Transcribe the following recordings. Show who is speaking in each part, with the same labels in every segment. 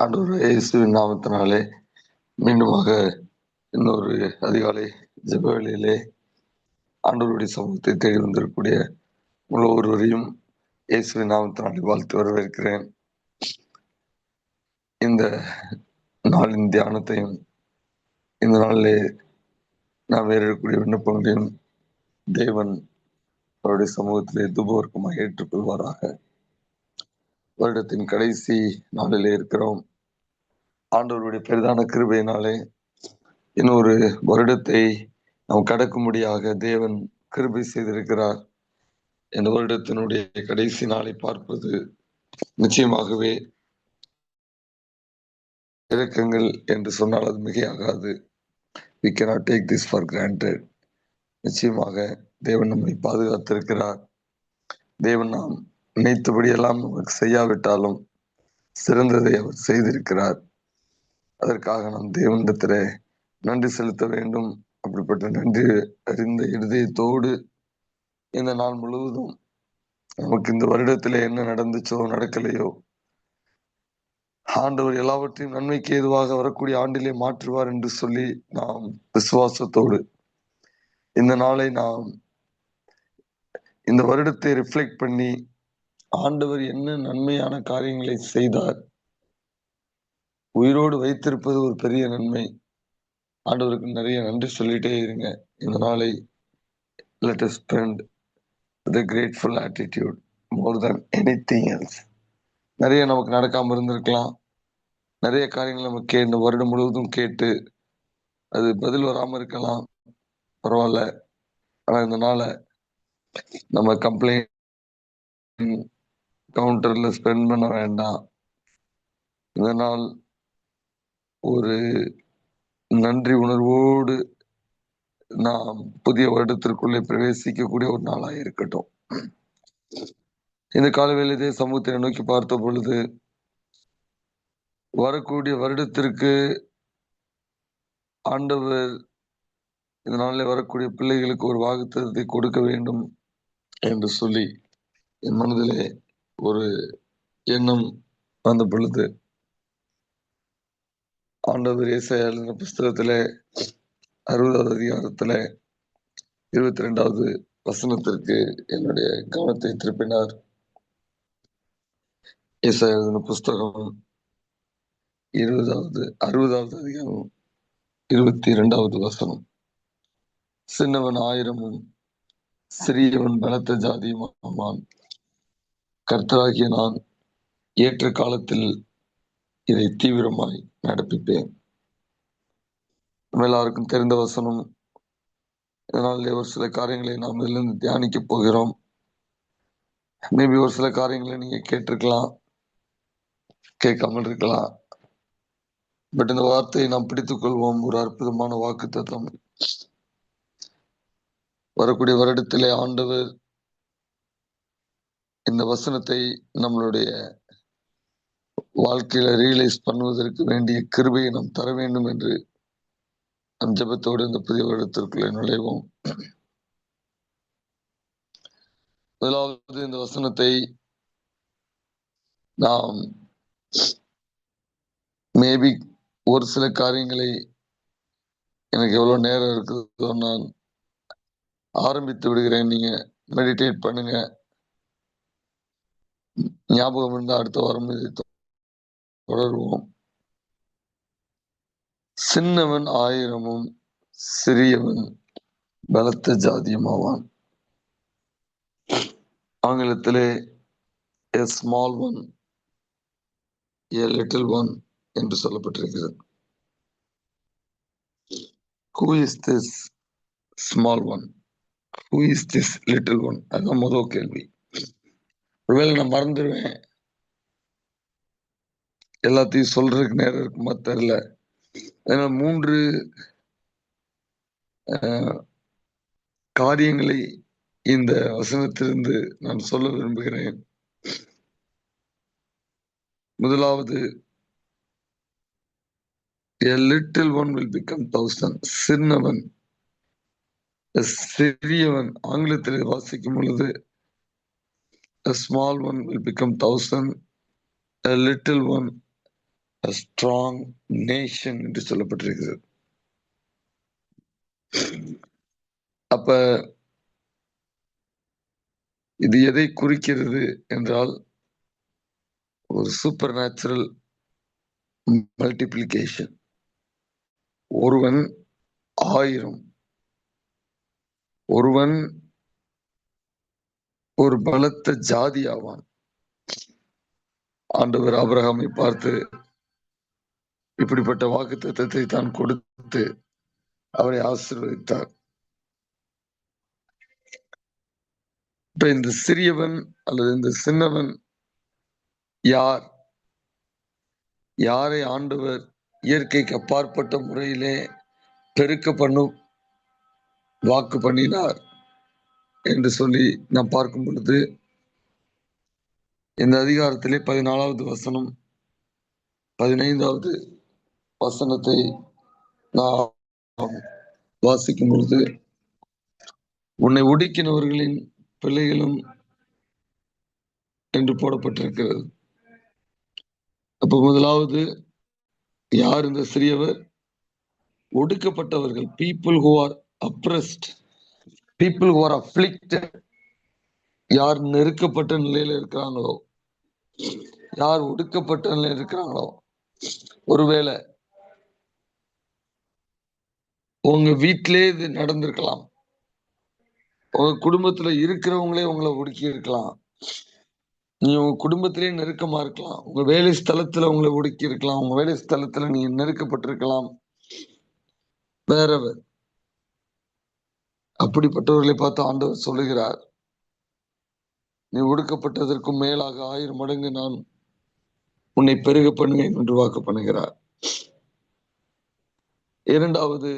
Speaker 1: ஆண்டவர் இயேசுவின் நாமத்தினாலே மீண்டுமாக இன்னொரு அதிகாலை ஜெப வேளையிலே ஆண்டவருடைய சமூகத்தை தேடி வந்திருக்கக்கூடிய உள்ள ஒருவரையும் இயேசுவின் நாமத்தினாலே வாழ்த்து வரவேற்கிறேன். இந்த நாளின் தியானத்தையும் இந்த நாளிலே நாம் வேறக்கூடிய விண்ணப்பங்களையும் தேவன் அவருடைய சமூகத்திலே துபோர்க்கமாக ஏற்றுக்கொள்வாராக. வருடத்தின் கடைசி நாளிலே இருக்கிறோம். ஆண்டவருடைய பெரிதான கிருபையினாலே இன்னொரு வருடத்தை நாம் கடக்கும்படியாக தேவன் கிருபை செய்திருக்கிறார். இந்த வருடத்தினுடைய கடைசி நாளை பார்ப்பது நிச்சயமாகவே இரக்கங்கள் என்று சொன்னால் அது மிகையாகாது. We cannot take this for granted. நிச்சயமாக தேவன் நம்மை பாதுகாத்திருக்கிறார். தேவன் நாம் நினைத்தபடியெல்லாம் நமக்கு செய்யாவிட்டாலும் சிறந்ததை அவர் செய்திருக்கிறார். அதற்காக நாம் தேவனிடத்திலே நன்றி செலுத்த வேண்டும். அப்படிப்பட்ட நன்றி அறிந்த இருதயத்தோடு இந்த நாள் முழுவதும் நமக்கு இந்த வருடத்திலே என்ன நடந்துச்சோ நடக்கலையோ ஆண்டவர் எல்லாவற்றையும் நன்மைக்கு ஏதுவாக வரக்கூடிய ஆண்டிலே மாற்றுவார் என்று சொல்லி நாம் விசுவாசத்தோடு இந்த நாளை நாம் இந்த வருடத்தை ரிஃப்ளெக்ட் பண்ணி ஆண்டவர் என்ன நன்மையான காரியங்களை செய்தார், உயிரோடு வைத்திருப்பது ஒரு பெரிய நன்மை. ஆண்டவருக்கு நிறைய நன்றி சொல்லிட்டே இருங்க. இந்த நாளை let us spend with a grateful attitude more than anything else. நிறைய நமக்கு நடக்காம இருந்திருக்கலாம். நிறைய காரியங்கள் நமக்கு இந்த வருடம் முழுவதும் கேட்டு அது பதில் வராம இருக்கலாம். பரவாயில்ல. ஆனா இந்த நாளை நம்ம கம்ப்ளைண்ட் கவுண்டர்ல ஸ்பெண்ட் பண்ண வேண்டாம். இந்த நாள் ஒரு நன்றி உணர்வோடு நாம் புதிய வருடத்திற்குள்ளே பிரவேசிக்கக்கூடிய ஒரு நாளாக இருக்கட்டும். இந்த காலவேளையிலே சமூகத்தை நோக்கி பார்த்த பொழுது வரக்கூடிய வருடத்திற்கு ஆண்டவர் இந்த நாளில் வரக்கூடிய பிள்ளைகளுக்கு ஒரு வாக்குத்தத்தத்தை கொடுக்க வேண்டும் என்று சொல்லி என் மனதிலே ஒரு எண்ணம் வந்த பொழுது ஆண்டவர் ஏசாயா எழுதின புஸ்தகத்திலே 60வது அதிகாரத்திலே 22வது வசனத்திற்கு என்னுடைய கவனத்தை திருப்பினார். ஏசாயா எழுதின புஸ்தகம் 60வது அதிகாரம் 22வது வசனம். சின்னவன் 1000 சிறியவன் பலத்த ஜாதியுமான். கர்த்தராகிய நான் ஏற்ற காலத்தில் இதை தீவிரமாய் நடப்பிப்பேன். நம்ம எல்லாருக்கும் தெரிந்த வசனம். இதனாலே ஒரு சில காரியங்களை நாம் இதிலிருந்து தியானிக்க போகிறோம். மேபி ஒரு சில காரியங்களை நீங்க கேட்டிருக்கலாம், கேட்காமல் இருக்கலாம். பட் இந்த வார்த்தையை நாம் பிடித்துக் கொள்வோம். ஒரு அற்புதமான வாக்குத்தத்தம். வரக்கூடிய வருடத்திலே ஆண்டவர் இந்த வசனத்தை நம்மளுடைய வாழ்க்கையில ரியலைஸ் பண்ணுவதற்கு வேண்டிய கிருபையை நாம் தர வேண்டும் என்று நம் ஜெபத்தோடு இந்த புதிய வருடத்திற்குள்ளே நுழைவோம். முதலாவது இந்த வசனத்தை நாம் மேபி ஒரு சில காரியங்களை எனக்கு எவ்வளவு நேரம் இருக்குதோ நான் ஆரம்பித்து விடுகிறேன். நீங்க மெடிடேட் பண்ணுங்க. ஞாபகம் இருந்தால் அடுத்த வாரம் இதை தொடருவோம். சின்னவன் 1000 சிறியவன் பலத்த ஜாதியுமாவான். ஆங்கிலத்திலே a small one, a little one என்று சொல்லப்பட்டிருக்கிறது. Who is this small one? Who is this little one? அதான் முதல் கேள்வி. ஒருவேளை நான் மறந்துடுவேன், எல்லாத்தையும் சொல்றதுக்கு நேரம் இருக்குமா தெரியல. ஏன்னா 3 காரியங்களை இந்த வசனத்திலிருந்து நான் சொல்ல விரும்புகிறேன். முதலாவது, a little one will become 1000. சின்னவன், சிறியவன். ஆங்கிலத்தில் வாசிக்கும் பொழுது a small one will become 1000, a little one a strong nation என்று சொல்லப்பட்டிருக்கிறது. அப்ப இது எதை குறிக்கிறது என்றால் ஒரு சூப்பர் நேச்சுரல் மல்டிப்ளிகேஷன். ஒருவன் 1000, ஒருவன் ஒரு பலத்த ஜாதி ஆவான். ஆண்டவர் ஆபிரகாமை பார்த்து இப்படிப்பட்ட வாக்குத்தத்தத்தை தான் கொடுத்து அவரை ஆசீர்வதித்தார். இப்ப இந்த சிறியவன் அல்லது இந்த சின்னவன் யார்? யாரை ஆண்டவர் இயற்கைக்கு அப்பாற்பட்ட முறையிலே பெருக்க பண்ணும் வாக்கு பண்ணினார் என்று சொல்லி நாம் பார்க்கும் பொழுது இந்த அதிகாரத்திலே 14வது வசனம் 15வது வசனத்தை நாம் வாசிக்கும் பொழுது, உன்னை ஒடுக்கினவர்களின் பிள்ளைகளும் என்று போடப்பட்டிருக்கிறது. அப்ப முதலாவது யார் இந்த சிறியவர்? ஒடுக்கப்பட்டவர்கள், people who are oppressed, people who are afflicted. யார் நெருக்கப்பட்ட நிலையில இருக்கிறாங்களோ, யார் ஒடுக்கப்பட்ட நிலையில இருக்கிறாங்களோ, ஒருவேளை உங்க வீட்டிலே இது நடந்திருக்கலாம், உங்க குடும்பத்துல இருக்கிறவங்களே உங்களை ஒடுக்கி இருக்கலாம், நீ உங்க குடும்பத்திலே நெருக்கமா இருக்கலாம், உங்க வேலை ஸ்தலத்துல உங்களை ஒடுக்கி இருக்கலாம், உங்க வேலை ஸ்தலத்துல நீ நெருக்கப்பட்டிருக்கலாம். வேறவர் அப்படிப்பட்டவர்களை பார்த்து ஆண்டவர் சொல்லுகிறார், நீ ஒடுக்கப்பட்டதற்கும் மேலாக 1000 மடங்கு நான் உன்னை பெருக பண்ணுவேன் என்று வாக்கு பண்ணுகிறார். இரண்டாவது,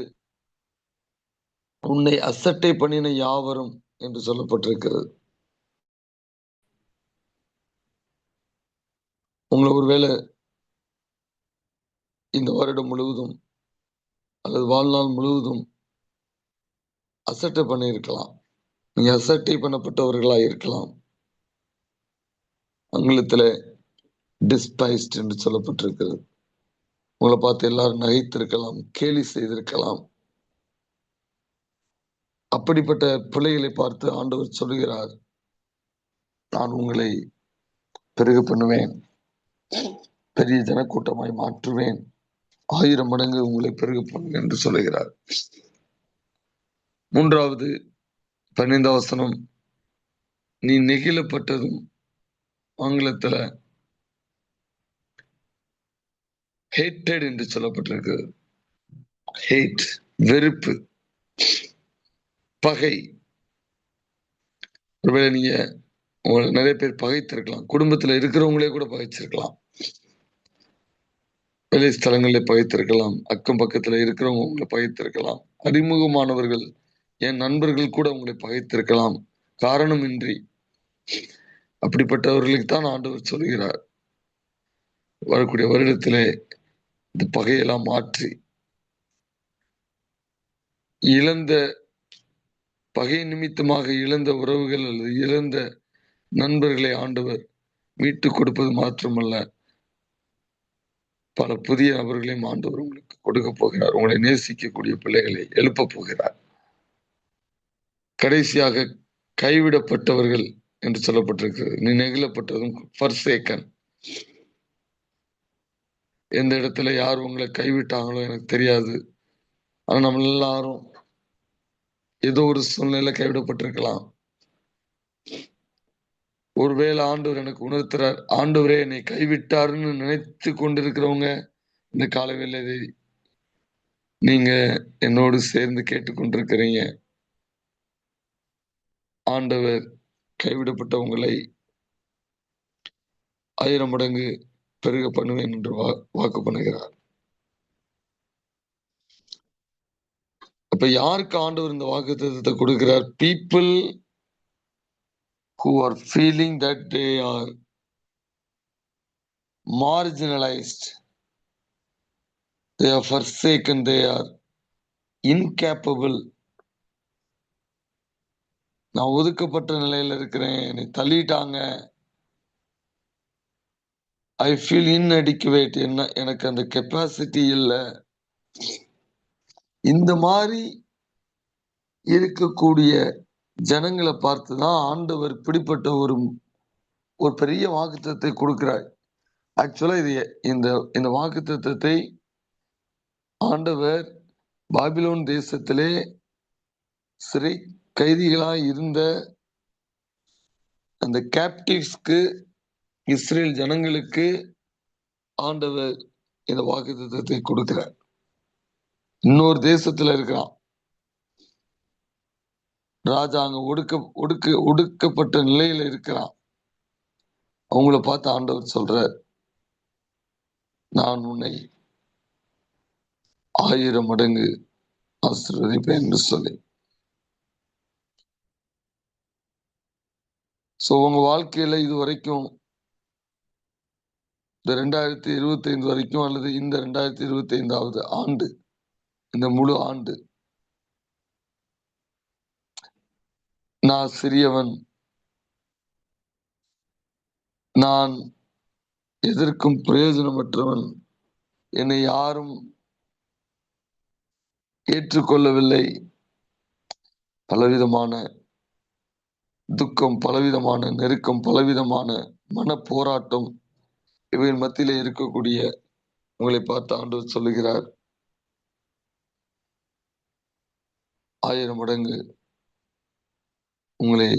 Speaker 1: உன்னை அசட்டை பண்ணின யாவரும் என்று சொல்லப்பட்டிருக்கிறது. உங்களை ஒருவேளை இந்த வருடம் முழுவதும் அல்லது வாழ்நாள் முழுவதும் அசட்டை பண்ணி இருக்கலாம். நீங்க அசட்டை பண்ணப்பட்டவர்களா இருக்கலாம். ஆங்கிலத்தில் டிஸ்பைஸ்ட் என்று சொல்லப்பட்டிருக்கிறது. உங்களை பார்த்து எல்லாரும் நகைத்திருக்கலாம், கேலி செய்திருக்கலாம். அப்படிப்பட்ட பிள்ளைகளை பார்த்து ஆண்டவர் சொல்லுகிறார், நான் உங்களை பெருக பண்ணுவேன், பெரிய ஜனக்கூட்டமாய் மாற்றுவேன், 1000 மடங்கு உங்களை பெருக பண்ணுவேன் என்று சொல்லுகிறார். மூன்றாவது 15வது வசனம், நீ நெகிழப்பட்டதும், ஆங்கிலத்தில் ஹேட்டட் என்று சொல்லப்பட்டிருக்கிறது. ஹேட், வெறுப்பு, பகை. ஒருவேளை நீங்க உங்களை நிறைய பேர் பகைத்திருக்கலாம், குடும்பத்துல இருக்கிறவங்களே கூட பகைச்சிருக்கலாம், வேலை ஸ்தலங்களில் பகைத்திருக்கலாம், அக்கம் பக்கத்துல இருக்கிறவங்க உங்களை பகைத்திருக்கலாம், அறிமுகமானவர்கள் என் நண்பர்கள் கூட உங்களை பகைத்திருக்கலாம் காரணமின்றி. அப்படிப்பட்டவர்களுக்கு தான் ஆண்டவர் சொல்கிறார், வரக்கூடிய வருடத்திலே இந்த பகையெல்லாம் மாற்றி இழந்த பகை நிமித்தமாக இழந்த உறவுகள் அல்லது இழந்த நண்பர்களை ஆண்டவர் மீட்டு கொடுப்பது மாத்திரமல்ல, பல புதிய நபர்களையும் ஆண்டவர் உங்களுக்கு கொடுக்க போகிறார். உங்களை நேசிக்கக்கூடிய பிள்ளைகளை எழுப்ப போகிறார். கடைசியாக கைவிடப்பட்டவர்கள் என்று சொல்லப்பட்டிருக்கிறது. நீ நெகிழப்பட்டதும், ஃபர்சேக்கன். எந்த இடத்துல யார் உங்களை கைவிட்டாங்களோ எனக்கு தெரியாது, ஆனா நம்ம எல்லாரும் ஏதோ ஒரு சூழ்நிலை கைவிடப்பட்டிருக்கலாம். ஒருவேளை ஆண்டவர் எனக்கு உணர்த்துறார், ஆண்டவரே என்னை கைவிட்டாருன்னு நினைத்து கொண்டிருக்கிறவங்க இந்த காலவேளை நீங்க என்னோடு சேர்ந்து கேட்டுக்கொண்டிருக்கிறீங்க. ஆண்டவர் கைவிடப்பட்ட உங்களை 1000 மடங்கு பெருக பண்ணுவேன் என்று வாக்கு பண்ணுகிறார். அப்ப யாருக்கு ஆண்டவர் இந்த வாக்குத்தத்தத்தை கொடுக்கிறார்? people who are feeling that they are marginalized, they are forsaken, they are incapable. நான் ஒதுக்கப்பட்ட நிலையில இருக்கிறேன், என்னை தள்ளிட்டாங்க, ஐ ஃபீல் இன்அடிக்குவேட், என்ன எனக்கு அந்த கெப்பாசிட்டி இல்லை. இந்த மாதிரி இருக்கக்கூடிய ஜனங்களை பார்த்துதான் ஆண்டவர் இப்படிப்பட்ட ஒரு பெரிய வாக்குத்தத்தத்தை கொடுக்கிறார். ஆக்சுவலா இது இந்த இந்த வாக்குத்தத்தத்தை ஆண்டவர் பாபிலோன் தேசத்திலே சிறை கைதிகளாய் இருந்த அந்த கேப்டிவ்ஸ்க்கு, இஸ்ரேல் ஜனங்களுக்கு ஆண்டவர் இந்த வாக்குத்தத்தத்தை கொடுக்கிறார். இன்னொரு தேசத்துல இருக்கிறான் ராஜா, அங்க ஒடுக்கப்பட்ட நிலையில இருக்கிறான். அவங்கள பார்த்து ஆண்டவர் சொல்றார், நான் உன்னை 1000 மடங்கு ஆசீர்வதிப்பேன் என்று சொல்லி. சோ உங்க வாழ்க்கையில இது வரைக்கும், இந்த 2025 வரைக்கும், அல்லது இந்த 2025வது ஆண்டு, இந்த முழு ஆண்டு, நான் சிறியவன், நான் எதற்கும் பிரயோஜனமற்றவன், என்னை யாரும் ஏற்றுக்கொள்ளவில்லை, பலவிதமான துக்கம், பலவிதமான நெருக்கம், பலவிதமான மன போராட்டம், இவையின் மத்தியிலே இருக்கக்கூடிய உங்களை பார்த்து ஆண்டவர் சொல்லுகிறார், 1000 மடங்கு உங்களை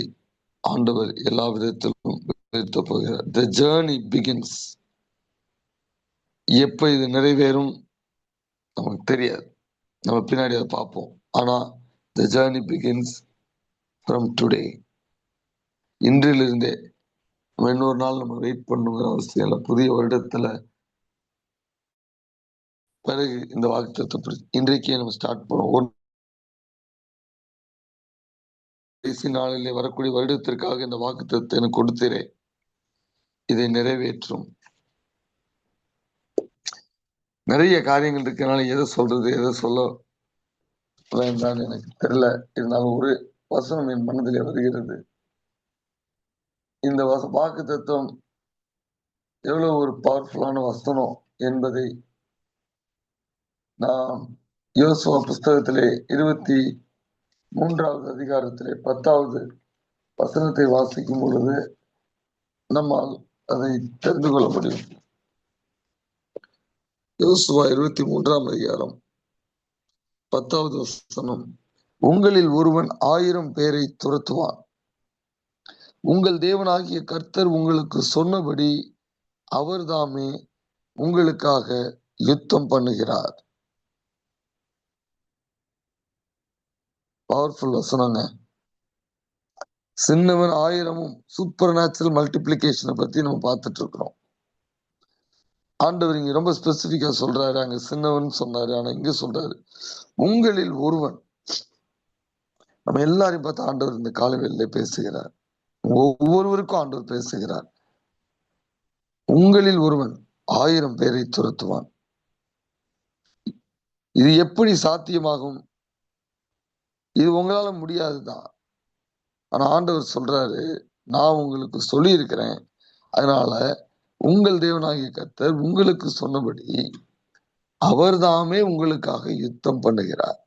Speaker 1: ஆண்டவர் எல்லா விதத்திலும் உயர்த்த போகிறார். The journey begins. எப்ப இது நிறைவேறும் நமக்கு தெரியாது, நம்ம பின்னாடி அதை பார்ப்போம். ஆனா the journey begins from today. இன்றிலிருந்தே. நம்ம இன்னொரு நாள் நம்ம வெயிட் பண்ணுங்கிற அவசியம் இல்லை. புதிய வருடத்துல பிறகு இந்த வாக்குத்தத்தத்தை இன்றைக்கே நம்ம ஸ்டார்ட் பண்ணுவோம். கடைசி நாளிலே வரக்கூடிய வருடத்திற்காக இந்த வாக்குத்தத்தத்தை எனக்கு கொடுத்தீரே, இதை நிறைவேற்றும். நிறைய காரியங்கள் இருக்கனால எதை சொல்றது எதை சொல்ல வேண்டாம் எனக்கு தெரியல. இருந்தாலும் ஒரு வசனம் என் மனதிலே வருகிறது. இந்த வாக்குத்தத்தம் எவ்வளவு ஒரு பவர்ஃபுல்லான வசனம் என்பதை நாம் யோசுவா புஸ்தகத்திலே 23வது அதிகாரத்திலே 10வது வசனத்தை வாசிக்கும் பொழுது நம்மால் அதை தெரிந்து கொள்ள முடியும். யோசுவா 23ஆம் அதிகாரம் 10வது வசனம், உங்களில் ஒருவன் 1000 பேரை துரத்துவான், உங்கள் தேவனாகிய கர்த்தர் உங்களுக்கு சொன்னபடி அவர்தாமே உங்களுக்காக யுத்தம் பண்ணுகிறார். பவர்ஃபுல் வசனங்க. சின்னவன் 1000ம் சூப்பர் நேச்சுரல் மல்டிப்ளிகேஷனை பத்தி நம்ம பார்த்துட்டு இருக்கிறோம். ஆண்டவர் இங்க ரொம்ப ஸ்பெசிபிக்கா சொல்றாரு. அங்க சின்னவன் சொன்னாரு, ஆனா இங்க சொல்றாரு உங்களில் ஒருவன். நம்ம எல்லாரையும் பார்த்து ஆண்டவர் இந்த காலவெளியில பேசுகிறார். ஒவ்வொருவருக்கும் ஆண்டவர் பேசுகிறார். உங்களில் ஒருவன் 1000 பேரை துரத்துவான். இது எப்படி சாத்தியமாகும்? இது உங்களால முடியாதுதான். ஆனா ஆண்டவர் சொல்றாரு, நான் உங்களுக்கு சொல்லி இருக்கிறேன், அதனால உங்கள் தேவனாகிய கர்த்தர் உங்களுக்கு சொன்னபடி அவர்தாமே உங்களுக்காக யுத்தம் பண்ணுகிறார்.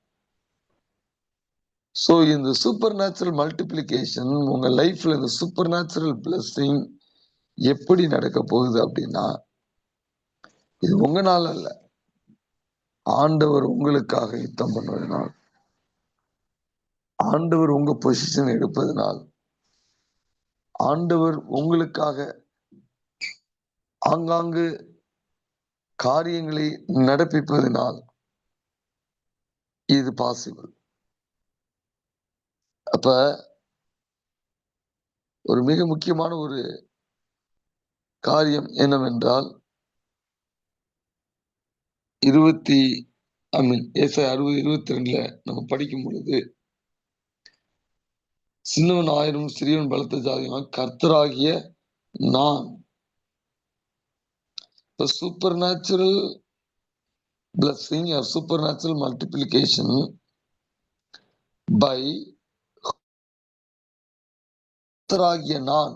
Speaker 1: சோ இந்த சூப்பர் நேச்சுரல் மல்டிப்ளிகேஷன் உங்க லைஃப்ல, இந்த சூப்பர் நேச்சுரல் பிளஸிங் எப்படி நடக்க போகுது அப்படின்னா, இது உங்களால அல்ல, ஆண்டவர் உங்களுக்காக யுத்தம் பண்ணுவதனால், ஆண்டவர் உங்க பொசிஷன் எடுப்பதனால், ஆண்டவர் உங்களுக்காக ஆங்காங்கு காரியங்களை நடப்பிப்பதனால் இது பாசிபிள். அப்ப ஒரு மிக முக்கியமான ஒரு காரியம் என்னவென்றால், ஏசாயா 60:22 நம்ம படிக்கும் பொழுது, சின்னவன் 1000 சிறியவன் பலத்த ஜாதியான கர்த்தராகிய நான். supernatural blessing or supernatural multiplication by கர்த்தராகிய நான்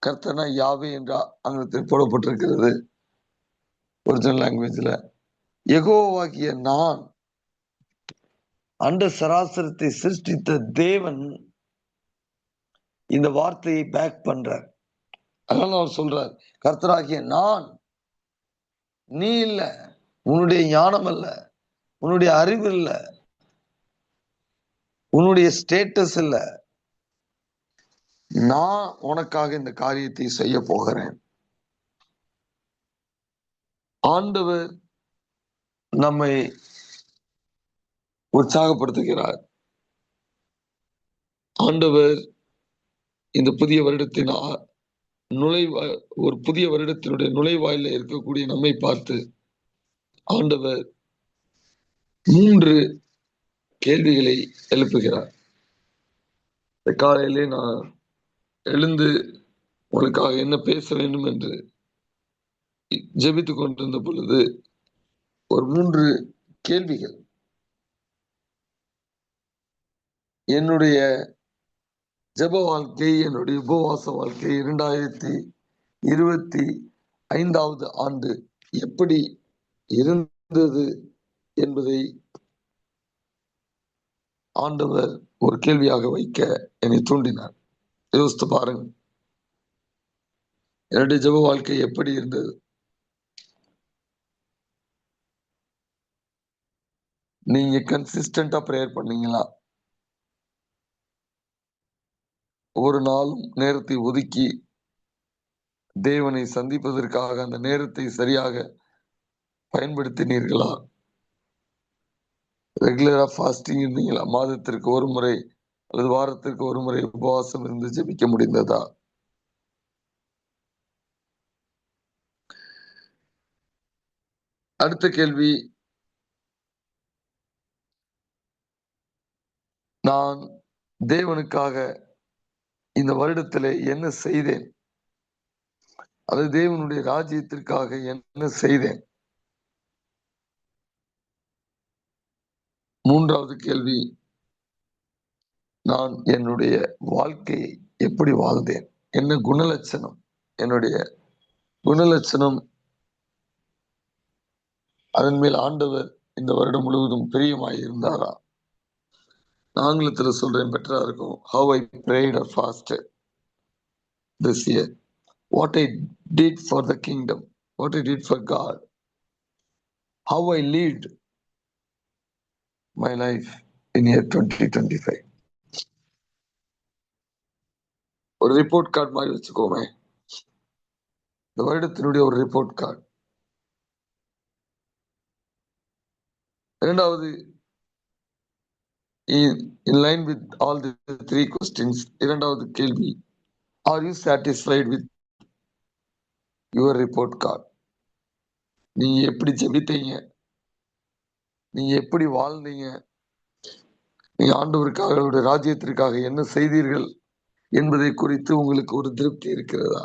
Speaker 1: கர்த்தர்னா யாவே என்ற ஆங்கிலத்தில் போடப்பட்டிருக்கிறது ஒரிஜினல் லாங்குவேஜ்ல. யெகோவாகிய நான், அண்ட சராசரத்தை சிருஷ்டித்த தேவன் இந்த வார்த்தையை பேக் பண்றார். அதனால அவர் சொல்றார், கர்த்தராகிய நான், நீ இல்ல, உன்னுடைய ஞானம் அல்ல, உன்னுடைய அறிவு இல்ல, உன்னுடைய ஸ்டேட்டஸ் இல்ல, நான் உனக்காக இந்த காரியத்தை செய்ய போகிறேன். ஆண்டவர் நம்மை உற்சாகப்படுத்துகிறார். ஆண்டவர் இந்த புதிய வருடத்தின் ஒரு புதிய வருடத்தினுடைய நுழைவாயில இருக்கக்கூடிய நம்மை பார்த்து ஆண்டவர் 3 கேள்விகளை எழுப்புகிறார். காலையிலே நான் எழுந்து உனக்காக என்ன பேச வேண்டும் என்று ஜெபித்துக் கொண்டிருந்த பொழுது ஒரு 3 கேள்விகள் என்னுடைய ஜெப வாழ்க்கை, என்னுடைய உபவாச வாழ்க்கை 2025வது ஆண்டு எப்படி இருந்தது என்பதை ஆண்டவர் ஒரு கேள்வியாக வைக்க என்னை தூண்டினார். யோசித்து பாருங்க, என்னுடைய ஜெப வாழ்க்கை எப்படி இருந்தது? நீங்க கன்சிஸ்டன்டா பிரேயர் பண்ணீங்களா? ஒரு நாளும் நேரத்தை ஒதுக்கி தேவனை சந்திப்பதற்காக அந்த நேரத்தை சரியாக பயன்படுத்தினீர்களா? ரெகுலரா ஃபாஸ்டிங் இருந்தீங்களா? மாதத்திற்கு ஒரு முறை அல்லது வாரத்திற்கு ஒரு முறை உபவாசம் இருந்து ஜெபிக்க முடிந்ததா? அடுத்த கேள்வி, நான் தேவனுக்காக இந்த வருடத்திலே என்ன செய்தேன்? அது தேவனுடைய ராஜ்யத்திற்காக என்ன செய்தேன்? 3வது கேள்வி, நான் என்னுடைய வாழ்க்கையை எப்படி வாழ்ந்தேன்? என்ன குணலட்சணம்? என்னுடைய குணலட்சணம், அதன் மேல் ஆண்டவர் இந்த வருடம் முழுவதும் பிரியமாய் இருந்தாரா? ஆங்கிலத்தில் சொல்றேன், பெட்டரா இருக்கும். How I prayed or fasted this year. What I did for the kingdom. What I did for God. How I lived my life in year 2025. ஒரு ரிப்போர்ட் கார்டு மாதிரி வச்சுக்கோமே, இந்த வருடத்தினுடைய ஒரு ரிப்போர்ட் கார்டு. 2வது, in line with all the 3 questions, 2வது கேள்வி, are you satisfied with your report card? நீங்க எப்படி ஜெபித்தீங்க? நீங்க எப்படி வாழ்ந்தீங்க? நீங்க ஆண்டவருக்காக, அவருடைய ராஜ்யத்திற்காக என்ன செய்தீர்கள் என்பதை குறித்து உங்களுக்கு ஒரு திருப்தி இருக்கிறதா?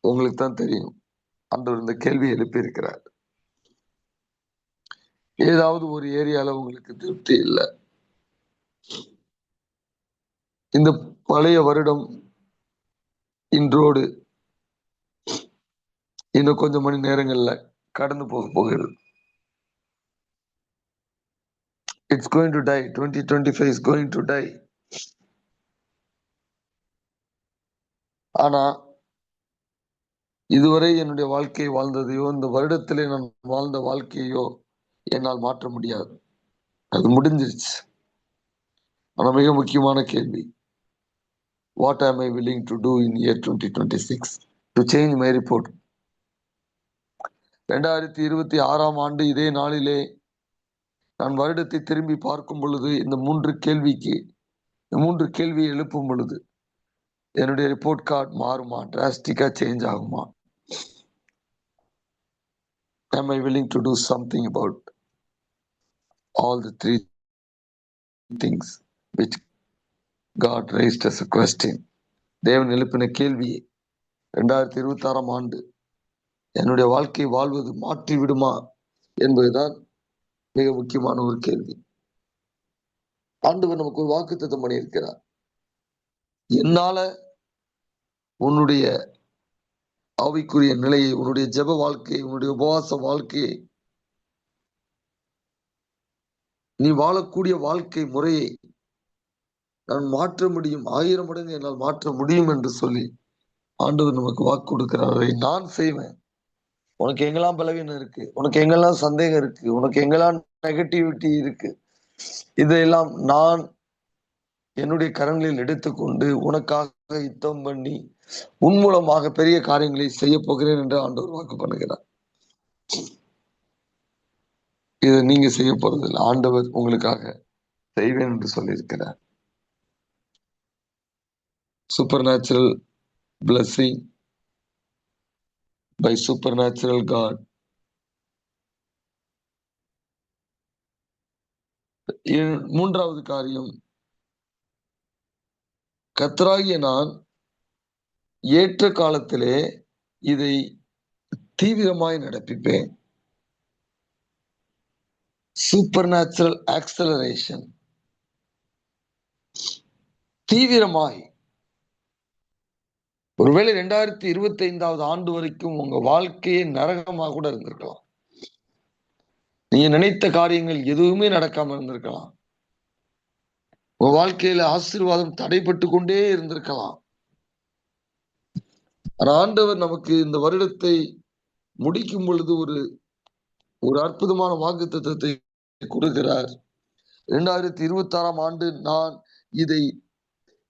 Speaker 1: உங்களுக்கு தான் தெரியும். ஆண்டவர் இந்த கேள்வியை எழுப்பி இருக்கிறார். ஏதாவது ஒரு ஏரியால உங்களுக்கு திருப்தி இல்லை, இந்த பழைய வருடம் இன்றோடு இன்னும் கொஞ்சம் மணி நேரங்கள்ல கடந்து போகிறது. It's going to die. 2025 is going to die. ஆனா இதுவரை என்னுடைய வாழ்க்கையை வாழ்ந்ததையோ, இந்த வருடத்திலே நான் வாழ்ந்த வாழ்க்கையோ என்னால் மாற்ற முடியாது. அது முடிஞ்சிருச்சு. ஆனா மிக முக்கியமான கேள்வி, what am I willing to do in year 2026 to change my report? 2026ஆம் ஆண்டு இதே நாளிலே நான் வருடத்தை திரும்பி பார்க்கும் பொழுது இந்த 3 கேள்வியை எழுப்பும் பொழுது என்னுடைய ரிப்போர்ட் கார்டு மாறுமா? டிராஸ்டிக்கா சேஞ்ச் ஆகுமா? Am I willing to do something about all the 3 things which God raised as a question? தேவன் எழுப்பின கேள்வி 2026ஆம் ஆண்டு என்னுடைய வாழ்க்கை வாழ்வது மாற்றி விடுமா என்பதுதான் மிக முக்கியமான ஒரு கேள்வி. ஆண்டவர் நமக்கு ஒரு வாக்குத்தத்தம் பண்ணியிருக்கிறார். என்னால உன்னுடைய ஆவிக்குரிய நிலையை, உன்னுடைய ஜெப வாழ்க்கையை, உன்னுடைய உபவாச வாழ்க்கையை, நீ வாழக்கூடிய வாழ்க்கை முறையை நான் மாற்ற முடியும், 1000 மடங்கு என்னால் மாற்ற முடியும் என்று சொல்லி ஆண்டவர் நமக்கு வாக்கு கொடுக்கிறாரை நான் செய்வேன். உனக்கு எங்கெல்லாம் பலவீனம் இருக்கு, உனக்கு எங்கெல்லாம் சந்தேகம் இருக்கு, உனக்கு எங்கெல்லாம் நெகட்டிவிட்டி இருக்கு, இதையெல்லாம் நான் என்னுடைய கரங்களில் எடுத்துக்கொண்டு உனக்காக யுத்தம் பண்ணி உன் மூலமாக பெரிய காரியங்களை செய்ய போகிறேன் என்று ஆண்டவர் வாக்கு பண்ணுகிறார். இதை நீங்க செய்ய போறதில்லை, ஆண்டவர் உங்களுக்காக செய்வேன் என்று சொல்லியிருக்கிறார். Super natural blessing by supernatural God. மூன்றாவது காரியம், கர்த்தராகிய நான் ஏற்ற காலத்திலே இதை தீவிரமாய் நடப்பிப்பேன். Super natural acceleration. தீவிரமாய். ஒருவேளை 2025 ஆண்டு வரைக்கும் உங்க வாழ்க்கையே நரகமாக கூட இருந்திருக்கலாம். நீங்க நினைத்த காரியங்கள் எதுவுமே நடக்காம இருந்திருக்கலாம். உங்க வாழ்க்கையில ஆசீர்வாதம் தடைப்பட்டு கொண்டே இருந்திருக்கலாம். ஆண்டவர் நமக்கு இந்த வருடத்தை முடிக்கும் பொழுது ஒரு அற்புதமான வாக்குத்தத்தத்தை கொடுக்கிறார். 2026 ஆண்டு நான் இதை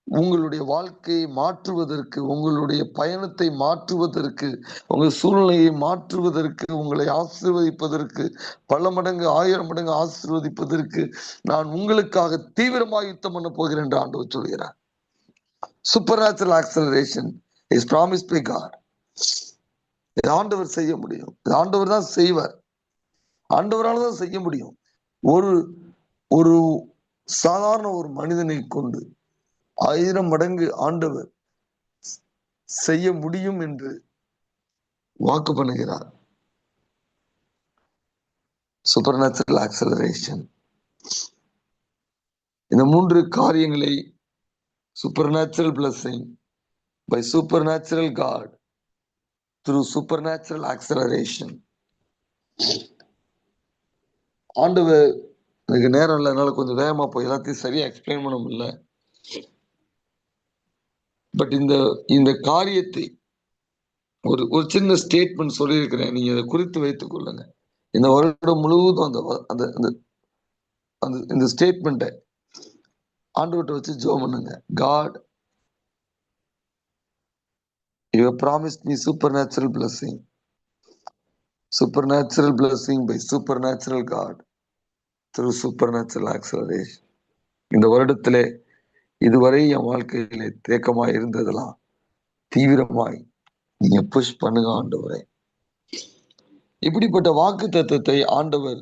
Speaker 1: உங்களுடைய வாழ்க்கையை மாற்றுவதற்கு, உங்களுடைய பயணத்தை மாற்றுவதற்கு, உங்கள் சூழ்நிலையை மாற்றுவதற்கு, உங்களை ஆசீர்வதிப்பதற்கு, பல மடங்கு 1000 மடங்கு ஆசீர்வதிப்பதற்கு நான் உங்களுக்காக தீவிரமாக யுத்தம் பண்ண போகிறேன் என்று ஆண்டவர் சொல்கிறார். Super natural acceleration is promised by God. இது ஆண்டவர் செய்ய முடியும். இது ஆண்டவர் தான் செய்வார். ஆண்டவரால் தான் செய்ய முடியும். ஒரு சாதாரண ஒரு மனிதனை கொண்டு 1000 மடங்கு ஆண்டவர் செய்ய முடியும் என்று வாக்கு பண்ணுகிறார். Super natural acceleration. இந்த 3 காரியங்களை super natural blessing by super natural God through super natural acceleration. ஆண்டவர், எனக்கு நேரம் இல்லை, என்னால கொஞ்சம் வேகமா போய் எல்லாத்தையும் சரியா எக்ஸ்பிளைன் பண்ண முடியல. பட் இந்த காரியத்தை ஒரு சின்ன ஸ்டேட்மெண்ட் சொல்லியிருக்கிறேன், நீங்க அதை குறித்து வைத்துக் கொள்ளுங்க. இந்த வருடம் முழுவதும் அந்த இந்த ஸ்டேட்மெண்ட்டை ஆண்டவர்கிட்ட வச்சு ஜெபம் பண்ணுங்க. God, you have promised me supernatural blessing, supernatural blessing by supernatural God through supernatural acceleration. இந்த வருடத்திலே இதுவரை என் வாழ்க்கையிலே தேக்கமாய் இருந்ததெல்லாம் தீவிரமாய் நீங்க புஷ் பண்ணுங்க ஆண்டவரே. இப்படிப்பட்ட வாக்கு தத்துவத்தை ஆண்டவர்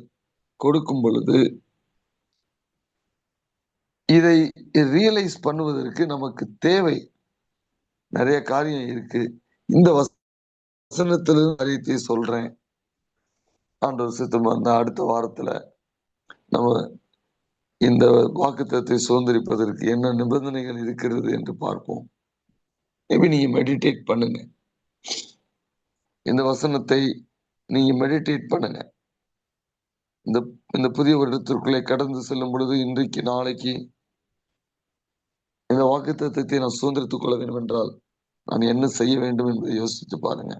Speaker 1: கொடுக்கும் பொழுது இதை ரியலைஸ் பண்ணுவதற்கு நமக்கு தேவை நிறைய காரியம் இருக்கு. இந்த வசனத்திலும் காரியத்தை சொல்றேன். ஆண்டவர் சித்தமா இருந்தா அடுத்த வாரத்துல நம்ம இந்த வாக்குத்தத்தை சுதந்திரிப்பதற்கு என்ன நிபந்தனைகள் இருக்கிறது என்று பார்ப்போம். மேபி நீங்க மெடிடேட் பண்ணுங்க. இந்த வசனத்தை நீங்க மெடிடேட் பண்ணுங்க. இந்த புதிய வருடத்திற்குள்ளே கடந்து செல்லும் பொழுது இன்றைக்கு நாளைக்கு இந்த வாக்குத்தத்தத்தை நான் சுதந்திரித்துக் கொள்ள வேண்டும் என்றால் நான் என்ன செய்ய வேண்டும் என்பதை யோசித்து பாருங்க.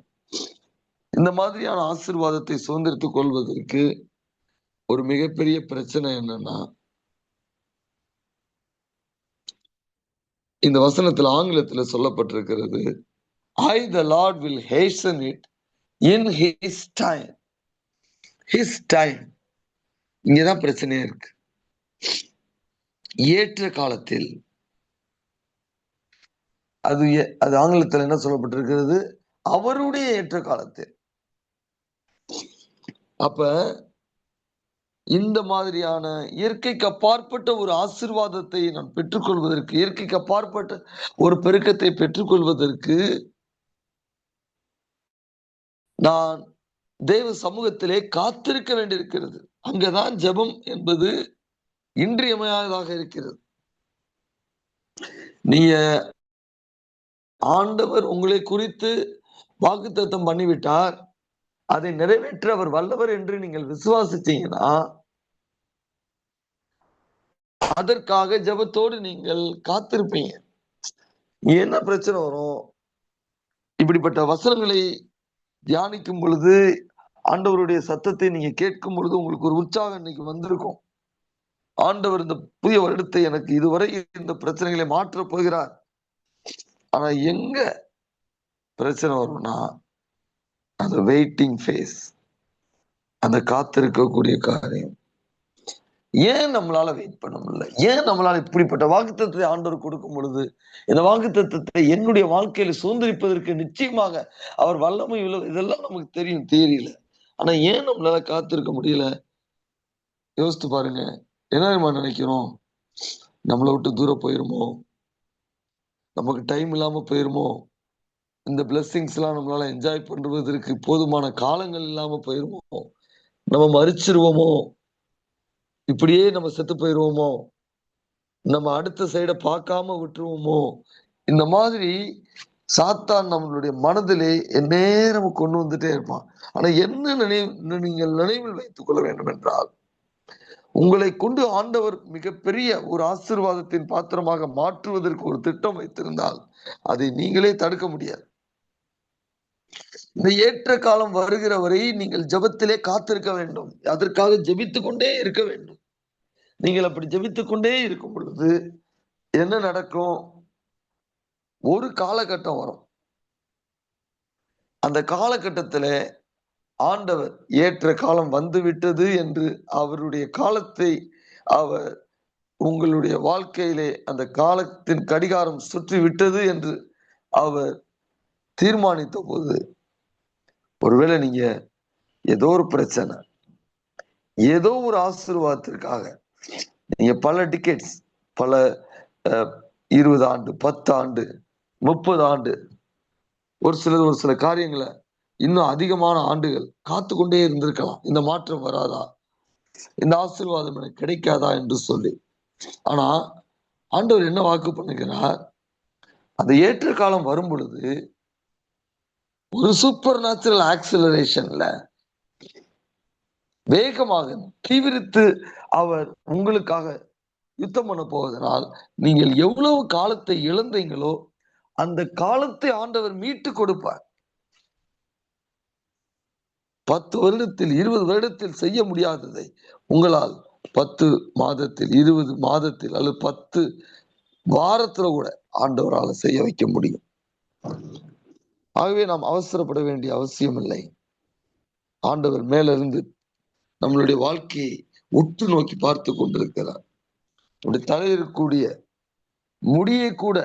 Speaker 1: இந்த மாதிரியான ஆசீர்வாதத்தை சுதந்திரித்துக் கொள்வதற்கு ஒரு மிகப்பெரிய பிரச்சனை என்னன்னா, இந்த வசனத்தில் ஆங்கிலத்தில் சொல்லப்பட்டிருக்கிறது, I the Lord will hasten it in his time. His time. இங்கதான் பிரச்சனையா இருக்கு. ஏற்ற காலத்தில். அது ஆங்கிலத்தில் என்ன சொல்லப்பட்டிருக்கிறது? அவருடைய ஏற்ற காலத்தில். அப்ப இந்த மாதிரியான இயற்கைக்கு அப்பாற்பட்ட ஒரு ஆசீர்வாதத்தை நான் பெற்றுக்கொள்வதற்கு, இயற்கைக்கு அப்பாற்பட்ட ஒரு பெருக்கத்தை பெற்றுக்கொள்வதற்கு நான் தேவ சமூகத்திலே காத்திருக்க வேண்டியிருக்கிறது. அங்கதான் ஜெபம் என்பது இன்றியமையாததாக இருக்கிறது. நீங்க ஆண்டவர் உங்களை குறித்து வாக்குத்தத்தம் பண்ணிவிட்டார், அதை நிறைவேற்ற அவர் வல்லவர் என்று நீங்கள் விசுவாசிச்சீங்கன்னா, அதற்காக ஜெபத்தோடு நீங்கள் காத்திருப்பீங்க. என்ன பிரச்சனை வரும்? இப்படிப்பட்ட வசனங்களை தியானிக்கும் பொழுது, ஆண்டவருடைய சத்தத்தை நீங்க கேட்கும் பொழுது உங்களுக்கு ஒரு உற்சாகம் இன்னைக்கு வந்திருக்கும். ஆண்டவர் இந்த புதிய வருடத்தை எனக்கு இதுவரை இந்த பிரச்சனைகளை மாற்றப் போகிறார். ஆனா எங்க பிரச்சனை வரும்னா, அந்த வெயிட்டிங் ஃபேஸ், அந்த காத்திருக்கக்கூடிய காரியம். ஏன் நம்மளால வெயிட் பண்ண முடியல? ஏன் நம்மளால இப்படிப்பட்ட வாக்குத்தத்தத்தை ஆண்டவர் கொடுக்கும் பொழுது, இந்த வாக்குத்தத்தத்தை என்னுடைய வாழ்க்கையில சுதந்திரிப்பதற்கு நிச்சயமாக அவர் வல்லமை உள்ள, இதெல்லாம் நமக்கு தெரியும் தியரியில. ஆனா ஏன் நம்மளால காத்திருக்க முடியல? யோசித்து பாருங்க. என்ன நம்ம நினைக்கிறோம்? நம்மளை விட்டு தூரம் போயிருமோ, நமக்கு டைம் இல்லாம போயிருமோ, இந்த பிளெஸிங்ஸ் எல்லாம் நம்மளால என்ஜாய் பண்றதற்கு போதுமான காலங்கள் இல்லாம போயிருமோ, நம்ம மறிச்சிருவோமோ, இப்படியே நம்ம செத்து போயிருவோமோ, நம்ம அடுத்த சைட பார்க்காம விட்டுருவோமோ, இந்த மாதிரி சாத்தான் நம்மளுடைய மனதிலே எந்நேரம் கொண்டு வந்துட்டே இருப்பான். ஆனா என்ன நீங்கள் நினைவில் வைத்துக் கொள்ள வேண்டும் என்றால், உங்களை கொண்டு ஆண்டவர் மிகப்பெரிய ஒரு ஆசீர்வாதத்தின் பாத்திரமாக மாற்றுவதற்கு ஒரு திட்டம் வைத்திருந்தால் அதை நீங்களே தடுக்க முடியாது. இந்த ஏற்ற காலம் வருகிற வரை நீங்கள் ஜெபத்திலே காத்திருக்க வேண்டும். அதற்காக ஜெபித்துக் கொண்டே இருக்க வேண்டும். நீங்கள் அப்படி ஜெபித்துக் கொண்டே இருக்கும் பொழுது என்ன நடக்கும்? ஒரு காலகட்டம் வரும். அந்த காலகட்டத்துல ஆண்டவர் ஏற்ற காலம் வந்துவிட்டது என்று அவருடைய காலத்தை அவர் உங்களுடைய வாழ்க்கையிலே அந்த காலத்தின் கடிகாரம் சுற்றி விட்டது என்று அவர் தீர்மானித்த போது, ஒருவேளை நீங்க ஏதோ ஒரு பிரச்சனை, ஏதோ ஒரு ஆசீர்வாதத்திற்காக நீங்க பல டிக்கெட்ஸ், பல 20 ஆண்டு, 10 ஆண்டு, 30 ஆண்டு, ஒரு சில காரியங்களை இன்னும் அதிகமான ஆண்டுகள் காத்து கொண்டே இருந்திருக்கலாம். இந்த மாற்றம் வராதா, இந்த ஆசீர்வாதம் எனக்கு கிடைக்காதா என்று சொல்லி. ஆனா ஆண்டவர் என்ன வாக்கு பண்ணுகிறார்? அந்த ஏற்ற காலம் வரும் பொழுது ஒரு சூப்பர் நேச்சுரல் ஆக்சிலரேஷன்ல வேகமாக தீவிரித்து அவர் உங்களுக்காக யுத்தம் பண்ண போவதனால், நீங்கள் எவ்வளவு காலத்தை இழந்தீங்களோ அந்த காலத்தை ஆண்டவர் மீட்டு கொடுப்பார். 10 வருடத்தில் 20 வருடத்தில் செய்ய முடியாததை உங்களால் 10 மாதத்தில், 20 மாதத்தில் அல்லது 10 வாரத்துல கூட ஆண்டவரால செய்ய வைக்க முடியும். ஆகவே நாம் அவசரப்பட வேண்டிய அவசியம் இல்லை. ஆண்டவர் மேல இருந்து நம்மளுடைய வாழ்க்கையை உற்று நோக்கி பார்த்து கொண்டிருக்கிறார். நம்முடைய தலையில் இருக்கக்கூடிய முடியை கூட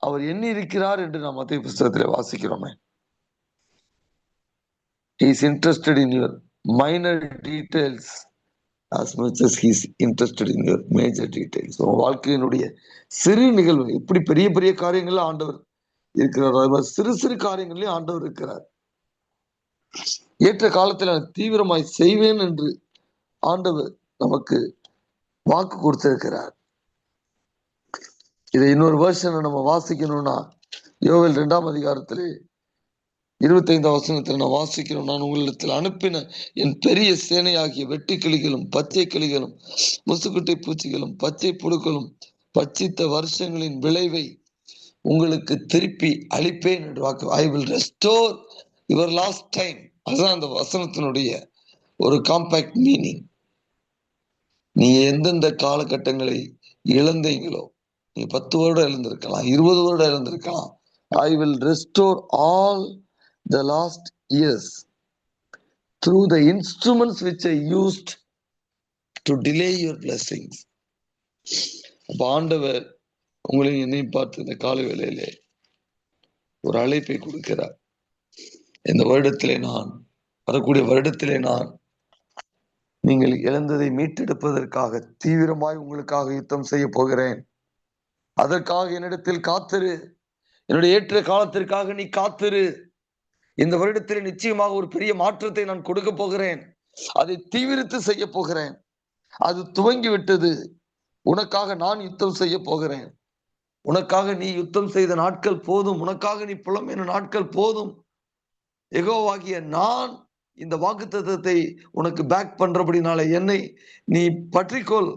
Speaker 1: அவர் எண்ணி இருக்கிறார் என்று நாம் மத்தேயு புஸ்தகத்தில் வாசிக்கிறோமே. He is interested in your minor details as much as he is interested in your major details. வாழ்க்கையினுடைய சிறு நிகழ்வு, இப்படி பெரிய பெரிய காரியங்கள்ல ஆண்டவர் இருக்கிறார், சிறு சிறு காரியங்களையும் ஆண்டவர் இருக்கிறார். ஏற்ற காலத்தில் தீவிரமாய் செய்வேன் என்று ஆண்டவர் நமக்கு வாக்கு கொடுத்திருக்கிறார். இதை இன்னொரு வருஷன் நம்ம வாசிக்கணும்னா, யோவேல் 2ஆம் அதிகாரத்திலே 25ஆம் வசனத்தில் நான் வாசிக்கிறோம். நான் உங்களிடத்தில் அனுப்பின என் பெரிய சேனையாகிய வெட்டு கிளிகளும் பச்சை கிளிகளும் முசுக்குட்டை பூச்சிகளும் பச்சை புழுக்களும் பச்சித்த வருஷங்களின் விளைவை உங்களுக்கு திருப்பி அளிப்பேன் என்று வாக்கு. ஐ will restore your last time. அதுதான் அந்த வசனத்தினுடைய ஒரு காம்பாக்ட் மீனிங். நீங்க எந்தெந்த காலகட்டங்களை இழந்தீங்களோ, நீங்க 10 வருடம் இழந்திருக்கலாம், 20 வருடம் இழந்திருக்கலாம். I will restore all the last years through the instruments which I used to delay your blessings. அப்ப ஆண்டவர் உங்களையும் என்னையும் பார்த்து இந்த கால வேளையிலே ஒரு அழைப்பை கொடுக்கிறார். இந்த வருடத்திலே வரக்கூடிய வருடத்திலே நீங்கள் இழந்ததை மீட்டெடுப்பதற்காக தீவிரமாய் உங்களுக்காக யுத்தம் செய்ய போகிறேன். அதற்காக என்னிடத்தில் காத்திரு. என்னுடைய ஏற்ற காலத்திற்காக நீ காத்திரு. இந்த வருடத்தில் நிச்சயமாக ஒரு பெரிய மாற்றத்தை நான் கொடுக்க போகிறேன். அதை தீவிரித்து செய்ய போகிறேன். அது துவங்கி விட்டது. உனக்காக நான் யுத்தம் செய்ய போகிறேன். உனக்காக நீ யுத்தம் செய்த நாட்கள் போதும், உனக்காக நீ புலம்பின நாட்கள் போதும். யெகோவாகிய நான் இந்த வாக்குத்தத்தத்தை உனக்கு பேக் பண்றபடினால என்னை நீ பற்றிக்கொள்.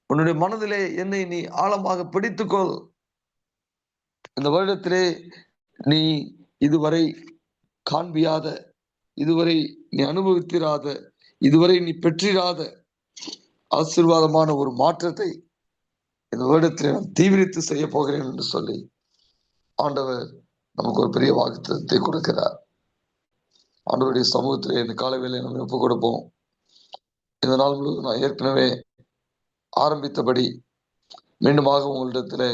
Speaker 1: உன்னுடைய மனதிலே என்னை நீ ஆழமாக பிடித்துக்கொள். இந்த வருடத்திலே நீ இதுவரை காண்பியாத, இதுவரை நீ அனுபவித்திராத, இதுவரை நீ பெற்றிராத ஆசீர்வாதமான ஒரு மாற்றத்தை இந்த வருடத்திலே நான் தீவிரித்து செய்ய போகிறேன் என்று சொல்லி ஆண்டவர் நமக்கு ஒரு பெரிய வாக்குத்தத்தத்தை கொடுக்கிறார். ஆண்டவருடைய சமூகத்திலே இந்த காலவேளை நம்ம ஒப்புக் கொடுப்போம். இந்த நாள் முழுவதும் நான் ஏற்கனவே ஆரம்பித்தபடி மீண்டுமாக உங்களிடத்திலே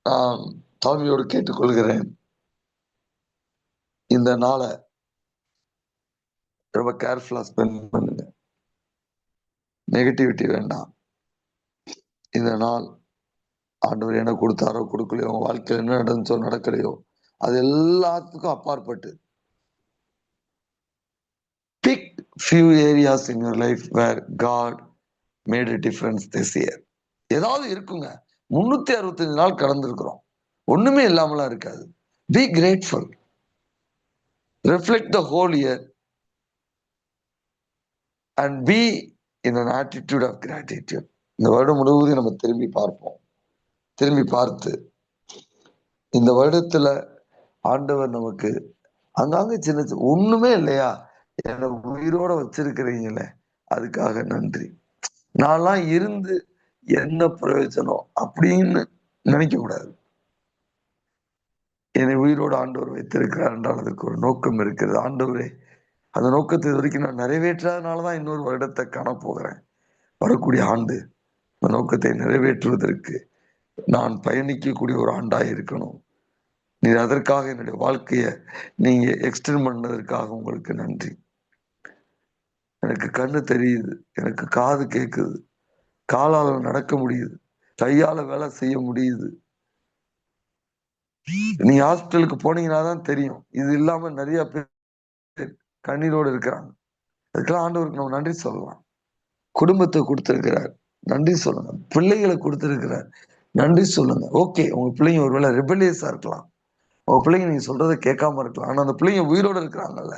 Speaker 1: நான் தாழ்மையோடு கேட்டுக்கொள்கிறேன். இந்த நாளை ரொம்ப கேர்ஃபுல்லா ஸ்பெண்ட் பண்ணுங்க. நெகட்டிவிட்டி வேண்டாம். இந்த நாள் ஆண்டவர் என்ன கொடுத்தாரோ கொடுக்கலையோ, உங்க வாழ்க்கையில் என்ன நடந்துச்சோ நடக்கலையோ, அது எல்லாத்துக்கும் அப்பாற்பட்டு pick few areas in your life where God made a difference this year. ஏதாவது இருக்குங்க. 365 நாள் கடந்திருக்கிறோம். ஒண்ணுமே இல்லாமலாம் இருக்காது. Be grateful. Reflect the whole year and be in an attitude of gratitude. இந்த வருடம் முழுவதும் நம்ம திரும்பி பார்ப்போம். திரும்பி பார்த்து இந்த வருடத்துல ஆண்டவர் நமக்கு அங்காங்க சின்ன ஒண்ணுமே இல்லையா, என்னை உயிரோட வச்சிருக்கிறீங்களே அதுக்காக நன்றி. நான்லாம் இருந்து என்ன பிரயோஜனம் அப்படின்னு நினைக்க கூடாது. என்னை உயிரோடு ஆண்டவர் வைத்திருக்கிறார் என்றால் அதற்கு ஒரு நோக்கம் இருக்கிறது. ஆண்டவரே, அந்த நோக்கத்தை இது வரைக்கும் நான் நிறைவேற்றாதனாலதான் இன்னொரு வருடத்தை காணப்போகிறேன். வரக்கூடிய ஆண்டு அந்த நோக்கத்தை நிறைவேற்றுவதற்கு நான் பயணிக்கக்கூடிய ஒரு ஆண்டாய் இருக்கணும். நீர் அதற்காக என்னுடைய வாழ்க்கைய நீங்க எக்ஸ்டெண்ட் பண்ணதற்காக உங்களுக்கு நன்றி. எனக்கு கண்ணு தெரியுது, எனக்கு காது கேட்குது, காலால நடக்க முடியுது, கையால வேலை செய்ய முடியுது. நீ ஹாஸ்பிட்டலுக்கு போனீங்கன்னா தான் தெரியும். இது இல்லாம நிறைய பேர் கண்ணீரோடு இருக்கிறாங்க. அதுக்கெல்லாம் ஆண்டவருக்கு நம்ம நன்றி சொல்லலாம். குடும்பத்தை கொடுத்திருக்கிறார், நன்றி சொல்லுங்க. பிள்ளைகளை கொடுத்திருக்கிறார், நன்றி சொல்லுங்க. ஓகே, உங்க பிள்ளைங்க ஒருவேளை ரிபலியஸா இருக்கலாம், உங்க பிள்ளைங்க நீங்க சொல்றதை கேட்காம இருக்கலாம், ஆனா அந்த பிள்ளைங்க உயிரோடு இருக்கிறாங்கல்ல,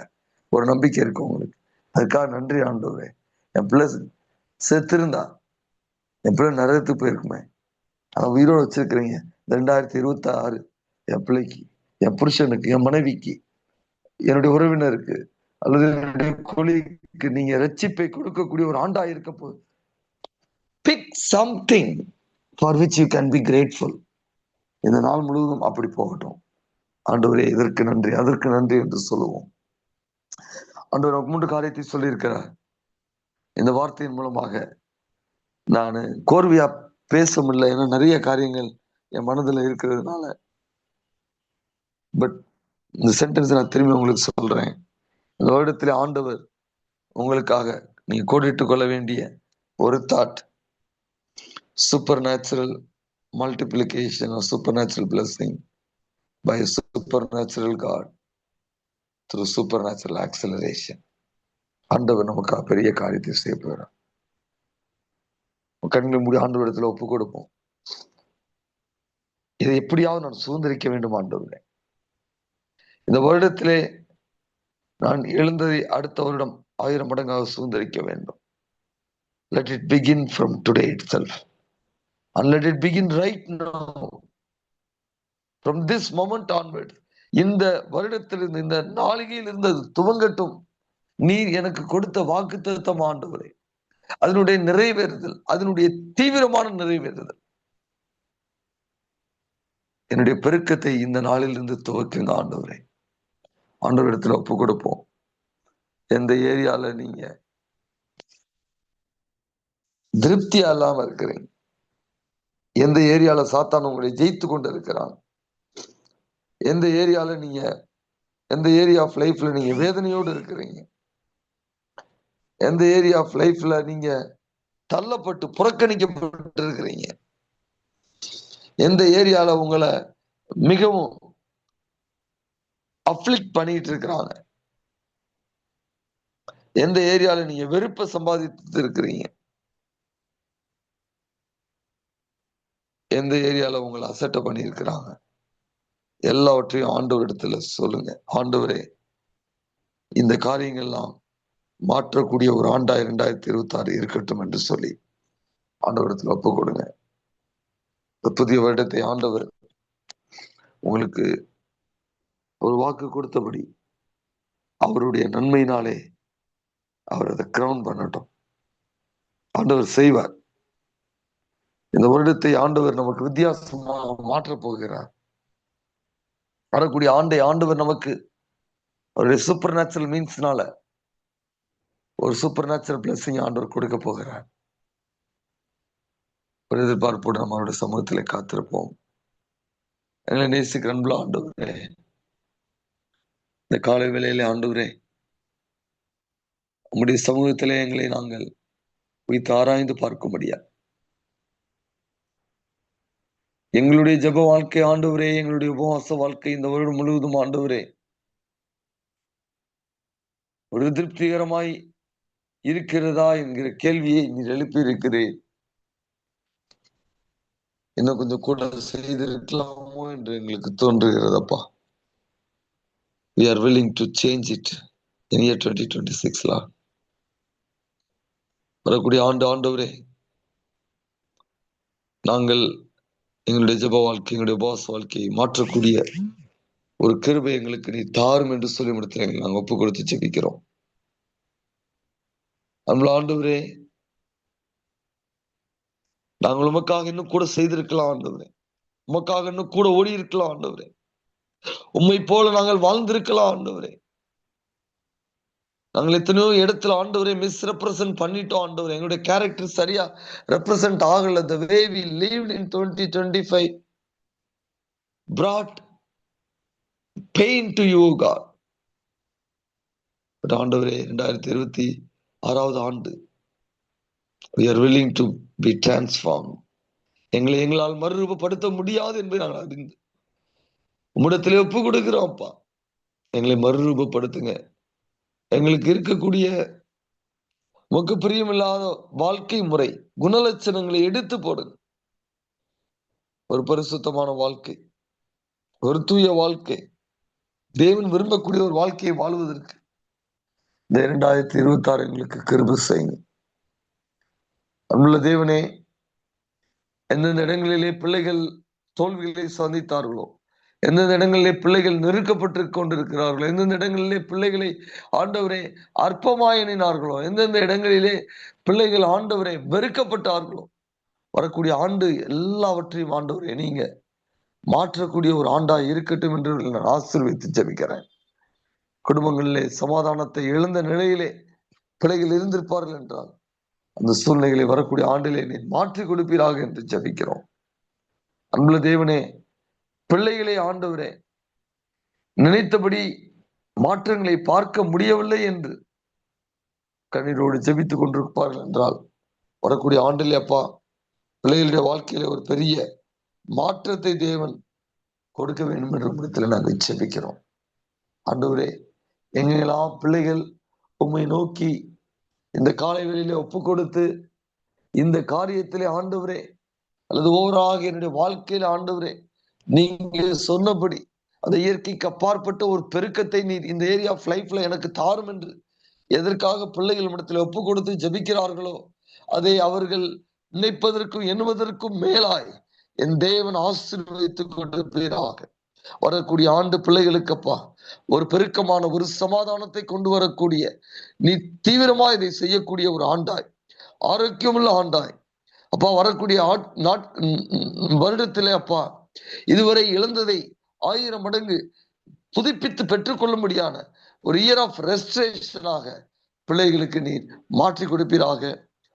Speaker 1: ஒரு நம்பிக்கை இருக்கு உங்களுக்கு. அதுக்காக நன்றி ஆண்டவரே. என் பிள்ளை செத்திருந்தா என் பிள்ளை நரகத்துக்கு போயிருக்குமே, ஆனா உயிரோடு வச்சிருக்கிறீங்க. 2026 என் பிள்ளைக்கு, என் புருஷனுக்கு, என் மனைவிக்கு, என்னுடைய உறவினருக்கு அல்லது என்னுடைய கொலிக்கு நீங்க ரட்சிப்பை கொடுக்கக்கூடிய ஒரு ஆண்டா இருக்க போது. Pick something for which you can be grateful. இந்த நாள் முழுவதும் அப்படி போகட்டும். ஆண்டவரே, இதற்கு நன்றி, அதற்கு நன்றி என்று சொல்லுவோம். ஆண்டவர் 3 காரியத்தை சொல்லியிருக்கிறார். இந்த வார்த்தையின் மூலமாக நான் கோர்வையா பேச முடியல, ஏன்னா நிறைய காரியங்கள் என் மனதில் இருக்கிறதுனால. பட் இந்த சென்டென்ஸ் நான் திரும்பி உங்களுக்கு சொல்றேன். இந்த வருடத்திலே ஆண்டவர் உங்களுக்காக நீங்க கோடிட்டுக் கொள்ள வேண்டிய ஒரு thought, super natural multiplication or super natural blessing by super natural God through super natural acceleration. ஆண்டவர் நமக்காக பெரிய காரியத்தை செய்ய போகிறார். கண்களை மூடி ஆண்டவரிடத்துல ஒப்பு கொடுப்போம். இதை எப்படியாவது நான் சுதந்திரிக்க வேண்டும் ஆண்டவரே. இந்த வருடத்திலே நான் எழுந்ததை அடுத்த வருடம் 1000 மடங்காக சுதந்திரிக்க வேண்டும். Let it begin from today itself. And let it begin right now. From this moment onward. இந்த வருடத்திலிருந்து, இந்த நாளிகையில் இருந்தது துவங்கட்டும். நீர் எனக்கு கொடுத்த வாக்குத்தத்தம் ஆண்டவரே, அதனுடைய நிறைவேறுதல், அதனுடைய தீவிரமான நிறைவேறுதல், என்னுடைய பெருக்கத்தை இந்த நாளில் இருந்து துவக்குங்க ஆண்டவரே. ஆண்டவரிடத்துல ஒப்பு கொடுப்போம். எந்த ஏரியால நீங்க திருப்தியா இல்லாம இருக்கிறீங்க, எந்த ஏரியால சாத்தான் உங்களை ஜெயித்து கொண்டு இருக்கிறான், எந்த ஏரியால நீங்க, எந்த ஏரியா ஆஃப் லைஃப்ல நீங்க வேதனையோடு இருக்கிறீங்க, எந்த ஏரியா ஆஃப் லைஃப்ல நீங்க தள்ளப்பட்டு புறக்கணிக்கப்பட்டு இருக்கிறீங்க, எந்த ஏரியால உங்களை மிகவும் அப்ளிக்ட் பண்ணிட்டு இருக்கிறாங்க, எந்த ஏரியால நீங்க வெறுப்பை சம்பாதித்து இருக்கிறீங்க, எந்த ஏரியால உங்களை அசட்டை பண்ணியிருக்கிறாங்க, எல்லாவற்றையும் ஆண்டவரிடத்துல சொல்லுங்க. ஆண்டவரே, இந்த காரியங்கள்லாம் மாற்றக்கூடிய ஒரு ஆண்டா 2026 இருக்கட்டும் என்று சொல்லி ஆண்டவரிடத்துல ஒப்பு கொடுங்க. புதிய வருடத்தை ஆண்டவர் உங்களுக்கு ஒரு வாக்கு கொடுத்தபடி அவருடைய நன்மையினாலே அவர் அதை கிரவுன் பண்ணட்டும். ஆண்டவர் செய்வார். இந்த வருடத்தை ஆண்டவர் நமக்கு வித்தியாசமாக மாற்றப் போகிறார். வரக்கூடிய ஆண்டை ஆண்டவர் நமக்கு அவருடைய சூப்பர் நேச்சுரல் மீன்ஸ்னால ஒரு சூப்பர் நேச்சுரல் பிளஸிங் ஆண்டவர் கொடுக்க போகிறார். ஒரு எதிர்பார்ப்போடு நம்ம அவருடைய சமூகத்திலே காத்திருப்போம். எங்களை நேசிக்கிற அன்புள்ள ஆண்டவரே, இந்த காலை வேளையிலே ஆண்டவரே, உம்முடைய சமூகத்திலே எங்களை நாங்கள் வைத்து ஆராய்ந்து பார்க்கும்படியா எங்களுடைய ஜெப வாழ்க்கை ஆண்டவரே, எங்களுடைய உபவாச வாழ்க்கை இந்த வருடம் முழுவதும் ஆண்டவரே ஒரு திருப்திகரமாய் இருக்கிறதா என்கிற கேள்வியை நீர் எழுப்பி இருக்கிறேன். இன்னும் கொஞ்சம் கூட செய்திருக்கலாமோ என்று எங்களுக்கு தோன்றுகிறதப்பா. We are willing to change it in year 2026. வரக்கூடிய ஆண்டவரே, நாங்கள் எங்களுடைய ஜெப வாழ்க்கை, எங்களுடைய உபவாச வாழ்க்கையை மாற்றக்கூடிய ஒரு கிருபை எங்களுக்கு நீ தாரும் என்று சொல்லி முடித்து நாங்கள் ஒப்பு கொடுத்து ஜெபிக்கிறோம். அன்புள்ள ஆண்டவரே, நாங்கள் உமக்காக இன்னும் கூட செய்திருக்கலாம் ஆண்டவரே, உமக்காக இன்னும் கூட ஓடி இருக்கலாம் ஆண்டவரே, உம்மை போல நாங்கள் வாழ்ந்திருக்கலாம் ஆண்டவரே. நாங்கள் எத்தனையோ இடத்துல ஆண்டவரே மிஸ் ரெப்ரசன்ட் பண்ணிட்டோம் ஆண்டவரே. எங்களுடைய கேரக்டர் சரியா ரெப்ரசன்ட் ஆகல. The way we lived in 2025 brought pain to you, God. But ஆண்டவரே, 2026 ஆண்டு we are willing to be transformed. எங்களால் மறுரூபப்படுத்த முடியாது என்பதை நாங்கள் அறிந்து உம்மிடத்திலே ஒப்பு கொடுக்கிறோம் அப்பா. எங்களை மறுரூபப்படுத்துங்க. எங்களுக்கு இருக்கக்கூடிய உமக்கு பிரியமில்லாத வாழ்க்கை முறை குணலட்சணங்களை எடுத்து போடுங்க. ஒரு பரிசுத்தமான வாழ்க்கை, ஒரு தூய வாழ்க்கை, தேவன் விரும்பக்கூடிய ஒரு வாழ்க்கையை வாழ்வதற்கு இந்த 2026 எங்களுக்கு கிருபை செய்யுங்க. அன்புள்ள தேவனே, எந்தெந்த இடங்களிலே பிள்ளைகள் தோல்விகளை சந்தித்தார்களோ, எந்தெந்த இடங்களிலே பிள்ளைகள் நெருக்கப்பட்டு கொண்டிருக்கிறார்களோ, எந்தெந்த இடங்களிலே பிள்ளைகளை ஆண்டவரே அற்பமாய் எண்ணினார்களோ, எந்தெந்த இடங்களிலே பிள்ளைகள் ஆண்டவரை வெறுக்கப்பட்டார்களோ, வரக்கூடிய ஆண்டு எல்லாவற்றையும் ஆண்டவரே நீங்க மாற்றக்கூடிய ஒரு ஆண்டா இருக்கட்டும் என்று நான் ஆசீர்வதித்து ஜெபிக்கிறேன். குடும்பங்களிலே சமாதானத்தை இழந்த நிலையிலே பிள்ளைகள் இருந்திருப்பார்கள் என்றால் அந்த சூழ்நிலைகளை வரக்கூடிய ஆண்டிலே நீ மாற்றி கொடுப்பீராக என்று ஜெபிக்கிறோம். அன்புள்ள தேவனே, பிள்ளைகளை ஆண்டவரே நினைத்தபடி மாற்றங்களை பார்க்க முடியவில்லை என்று கண்ணீரோடு ஜெபித்துக் கொண்டிருப்பார்கள் என்றால் வரக்கூடிய ஆண்டிலே அப்பா பிள்ளைகளுடைய வாழ்க்கையில ஒரு பெரிய மாற்றத்தை தேவன் கொடுக்க வேண்டும் என்ற இடத்துல நாங்கள் ஜெபிக்கிறோம். ஆண்டவரே, எங்கெல்லாம் பிள்ளைகள் உம்மை நோக்கி இந்த காலை வேளையிலே ஒப்பு கொடுத்து இந்த காரியத்திலே ஆண்டவரே அல்லது ஓவராக என்னுடைய வாழ்க்கையில ஆண்டவரே நீங்க சொன்னபடி அந்த இயற்கைக்கு அப்பாற்பட்ட ஒரு பெருக்கத்தை நீர் இந்த ஏரியா ஆஃப் லைஃப்ல எனக்கு தாரும் என்று எதற்காக பிள்ளைகள் இடத்துல ஒப்பு கொடுத்து ஜெபிக்கிறார்களோ அதை அவர்கள் நினைப்பதற்கும் எண்ணுவதற்கும் மேலாய் என் தேவன் ஆசீர்வதித்துக் கொண்டிருப்பீராக. வரக்கூடிய ஆண்டு பிள்ளைகளுக்கப்பா ஒரு பெருக்கமான ஒரு சமாதானத்தை கொண்டு வரக்கூடிய நீ தீவிரமா இதை செய்யக்கூடிய ஒரு ஆண்டாய், ஆரோக்கியமுள்ள ஆண்டாய் அப்பா வரக்கூடிய வருடத்திலே அப்பா இதுவரை இழந்ததை 1000 மடங்கு புதுப்பித்து பெற்றுக்கொள்ளும்படியான ஒரு இயர் ஆஃப் ரெஸ்டரேஷனாக பிள்ளைகளுக்கு நீர் மாற்றி கொடுப்பீராக.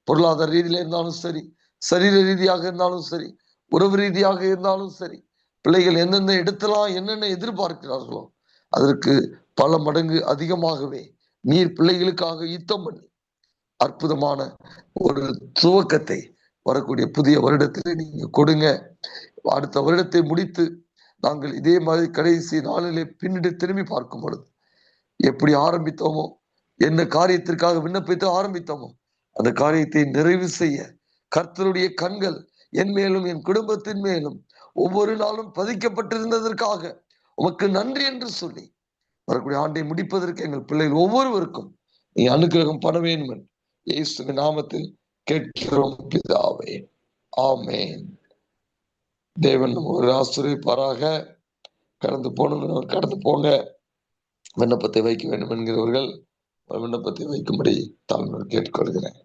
Speaker 1: பொருளாதார ரீதியில இருந்தாலும் சரி, சரீர ரீதியாக இருந்தாலும் சரி, உறவு ரீதியாக இருந்தாலும் சரி, பிள்ளைகள் எந்தெந்த இடத்தெல்லாம் என்னென்ன எதிர்பார்க்கிறார்களோ அதற்கு பல மடங்கு அதிகமாகவே நீர் பிள்ளைகளுக்காக யுத்தம் பண்ணி அற்புதமான ஒரு துவக்கத்தை வரக்கூடிய புதிய வருடத்தில் நீங்க கொடுங்க. அடுத்த வருடத்தை முடித்து நாங்கள் இதே மாதிரி கடைசி நாளிலே பின்னிட்டு திரும்பி பார்க்கும் பொழுது எப்படி ஆரம்பித்தோமோ, என்ன காரியத்திற்காக விண்ணப்பித்து ஆரம்பித்தோமோ அந்த காரியத்தை நிறைவு செய்ய கர்த்தருடைய கண்கள் என் மேலும் என் குடும்பத்தின் மேலும் ஒவ்வொரு நாளும் பதிக்கப்பட்டிருந்ததற்காக உமக்கு நன்றி என்று சொல்லி வரக்கூடிய ஆண்டை முடிப்பதற்கு எங்கள் பிள்ளைகள் ஒவ்வொருவருக்கும் நீ அனுக்கிரகம் பண்ண வேண்டும். இயேசுவின் நாமத்தில் கேட்கிறோம் பிதாவே, ஆமென். தேவன் ஒரு ஆசீர்வதிப்பாராக. கடந்து போங்க. விண்ணப்பத்தை வைக்க வேண்டும் என்கிறவர்கள் விண்ணப்பத்தை வைக்கும்படி தாழ்மையோடு கேட்டுக்கொள்கிறேன்.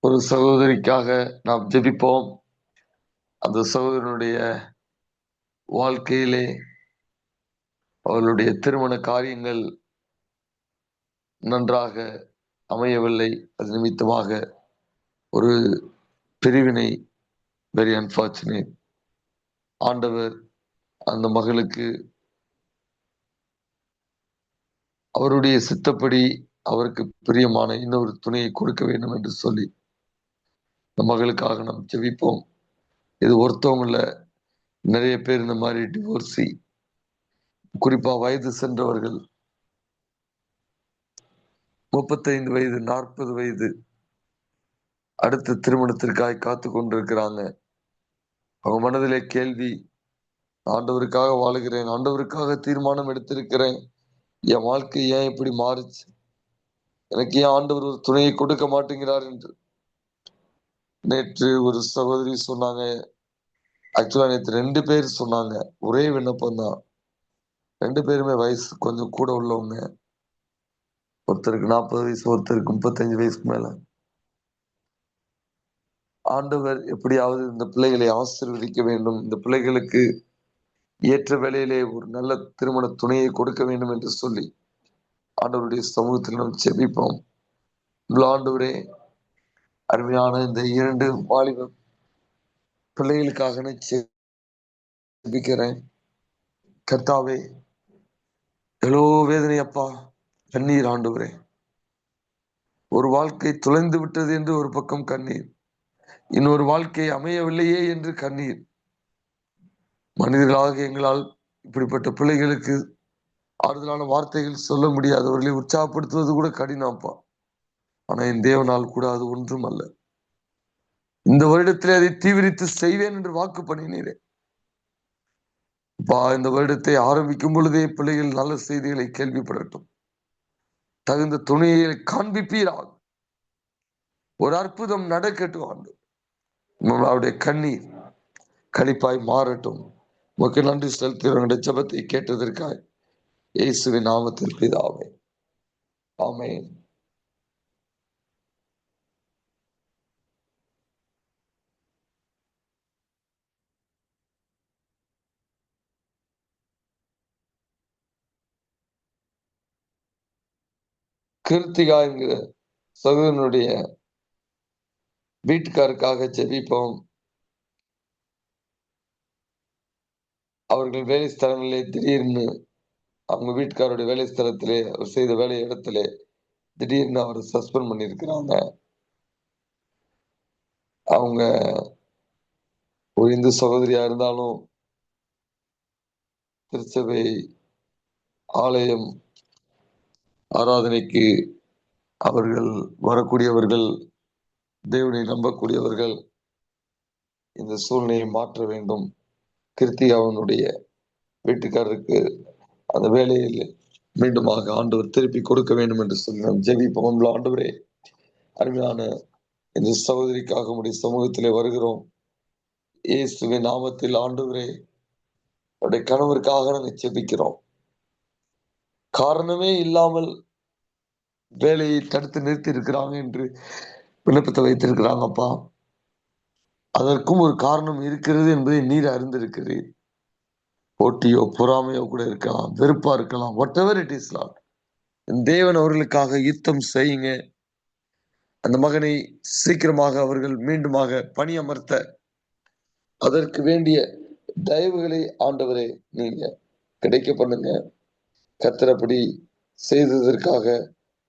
Speaker 1: ஒரு சகோதரிக்காக நாம் ஜெபிப்போம். அந்த சகோதரனுடைய வாழ்க்கையிலே அவர்களுடைய திருமண காரியங்கள் நன்றாக அமையவில்லை. அது நிமித்தமாக ஒரு பிரிவினை, வெரி அன்பார்ச்சுனேட். ஆண்டவர் அந்த மகளுக்கு அவருடைய சித்தப்படி அவருக்கு பிரியமான இன்னொரு துணையை கொடுக்க வேண்டும் என்று சொல்லி இந்த மகளுக்காக நாம் ஜெபிப்போம். இது ஒருத்தவங்கள நிறைய பேர் இந்த மாதிரி டிவோர்ஸி, குறிப்பா வயது சென்றவர்கள், 35 வயது 40 வயது அடுத்த திருமணத்திற்காக காத்து கொண்டிருக்கிறாங்க. அவங்க மனதிலே கேள்வி, ஆண்டவருக்காக வாழுகிறேன், ஆண்டவருக்காக தீர்மானம் எடுத்திருக்கிறேன், என் வாழ்க்கை ஏன் இப்படி மாறுச்சு, எனக்கு ஏன் ஆண்டவர் ஒரு துணையை கொடுக்க மாட்டேங்கிறார் என்று. நேற்று ஒரு சகோதரி சொன்னாங்க, ஆக்சுவலா நேற்று 2 பேர் சொன்னாங்க, ஒரே விண்ணப்பம் தான். 2 பேருமே வயசு கொஞ்சம் கூட உள்ளவங்க. ஒருத்தருக்கு 40 வயசு, ஒருத்தருக்கு 35 வயசுக்கு மேல. ஆண்டவர் எப்படியாவது இந்த பிள்ளைகளை ஆசீர்வதிக்க வேண்டும், இந்த பிள்ளைகளுக்கு ஏற்ற வேளையிலே ஒரு நல்ல திருமண துணையை கொடுக்க வேண்டும் என்று சொல்லி ஆண்டவருடைய சமூகத்தில் நாம் ஜெபிப்போம். ஆண்டவரே, அருமையான இந்த 2 வாலிப பிள்ளைகளுக்காக நான் ஜெபிக்கிறேன். கர்த்தாவே, எவ்வளோ வேதனை அப்பா, கண்ணீர் ஆண்டவரே. ஒரு வாழ்க்கை தொலைந்து விட்டது என்று ஒரு பக்கம் கண்ணீர், இன்னொரு வாழ்க்கை அமையவில்லையே என்று கண்ணீர். மனிதர்களாக எங்களால் இப்படிப்பட்ட பிள்ளைகளுக்கு ஆறுதலான வார்த்தைகள் சொல்ல முடியாது, அவர்களை உற்சாகப்படுத்துவது கூட கடினம்ப்பா. ஆனா என் தேவனால் கூட அது ஒன்றும் அல்ல. இந்த வருடத்திலே அதை தீவிரித்து செய்வேன் என்று வாக்கு பண்ணினீரே இந்த வருடத்தை ஆரம்பிக்கும் பொழுதே பிள்ளைகள் நல்ல செய்திகளை கேள்விப்படட்டும், தகுந்த துணையை காண்பிப்பீராக, ஒரு அற்புதம் நடக்கட்டும். அவருடைய கண்ணீர் களிப்பாய் மாறட்டும். உமக்கு நன்றி செலுத்துகிறவங்களுடைய ஜெபத்தை கேட்டதற்காக இயேசுவின் நாமத்தில் பிதாவே, ஆமென். கிருத்திகா என்கிற சகோதரனுடைய வீட்டுக்காருக்காக ஜெபிப்போம். அவர்கள் வேலை ஸ்தலங்களிலே திடீர்னு அவங்க வீட்டுக்காரருடைய வேலை ஸ்தலத்திலே அவர் செய்த வேலை இடத்திலே திடீர்னு அவர் சஸ்பெண்ட் பண்ணியிருக்கிறாங்க. அவங்க ஒரு இந்து சகோதரியா இருந்தாலும் திருச்சபை ஆலயம் ஆராதனைக்கு அவர்கள் வரக்கூடியவர்கள், தேவனை நம்பக்கூடியவர்கள். இந்த சூழ்நிலையை மாற்ற வேண்டும். கிருத்திகாவனுடைய வீட்டுக்காரருக்கு அந்த வேலையில் மீண்டுமாக ஆண்டவர் திருப்பி கொடுக்க வேண்டும் என்று சொல்லி நாம் ஜெபிப்போம். ஆண்டவரே, அருமையான இந்த சகோதரிக்காக உடைய சமூகத்திலே வருகிறோம். இயேசுவின் நாமத்தில் ஆண்டவரே, அவருடைய கணவருக்காக நாங்கள் ஜெபிக்கிறோம். காரணமே இல்லாமல் வேலையை தடுத்து நிறுத்தி இருக்கிறாங்க என்று விண்ணப்பத்தை வைத்திருக்கிறாங்கப்பா. அதற்கும் ஒரு காரணம் இருக்கிறது என்பதை நீர் தேவன் அவர்களுக்காக யுத்தம் செய்யுங்க. அந்த மகனை சீக்கிரமாக அவர்கள் மீண்டுமாக பணியமர்த்த அதற்கு வேண்டிய தயவுகளை ஆண்டவரே நீங்க கிடைக்க பண்ணுங்க. கர்த்தரப்படி செய்ததற்காக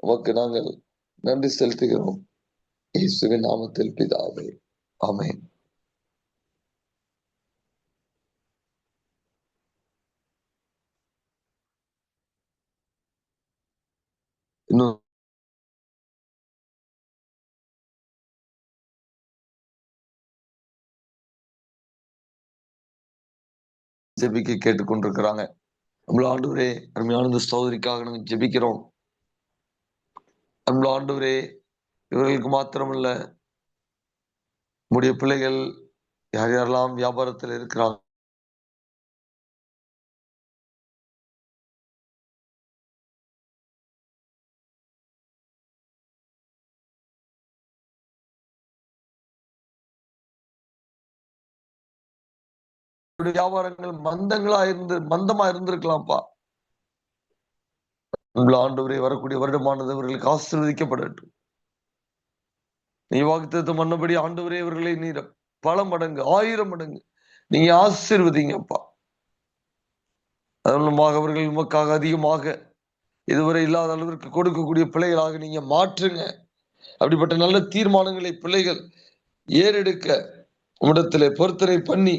Speaker 1: உமக்கு நாங்கள் நன்றி செலுத்துகிறோம். இயேசுவின் நாமத்தில் பிதாவே, ஆமென். இன்னும் ஜெபிக்க கேட்டுக்கொண்டிருக்கிறாங்க. நம்மள ஆண்டவரே, அருமையான இந்த சகோதரிக்காக நாங்கள் ஜெபிக்கிறோம். நம்மள ஆண்டவரே, இவர்களுக்கு மாத்திரமல்ல, நம்முடைய பிள்ளைகள் யார் யாரெல்லாம் வியாபாரத்தில் இருக்கிறாங்க, வியாபாரங்கள் மந்தமா இருந்திருக்கலாம்ப்பா. நம்மள ஆண்டவரே, வரக்கூடிய வருடமானது அவர்களுக்கு ஆசீர்வதிக்கப்படட்டும். நீ வாக்குத்தத்தம் பண்ணபடி ஆண்டவரே, இவர்களை நீர் பல மடங்கு 1000 மடங்கு நீங்க ஆசீர்வதிங்கப்பா. அதன் மூலமாக அவர்கள் உமக்காக அதிகமாக இதுவரை இல்லாத அளவிற்கு கொடுக்கக்கூடிய பிள்ளைகளாக நீங்க மாற்றுங்க. அப்படிப்பட்ட நல்ல தீர்மானங்களை பிள்ளைகள் ஏறெடுக்க உம்மிடத்திலே பொருத்தனை பண்ணி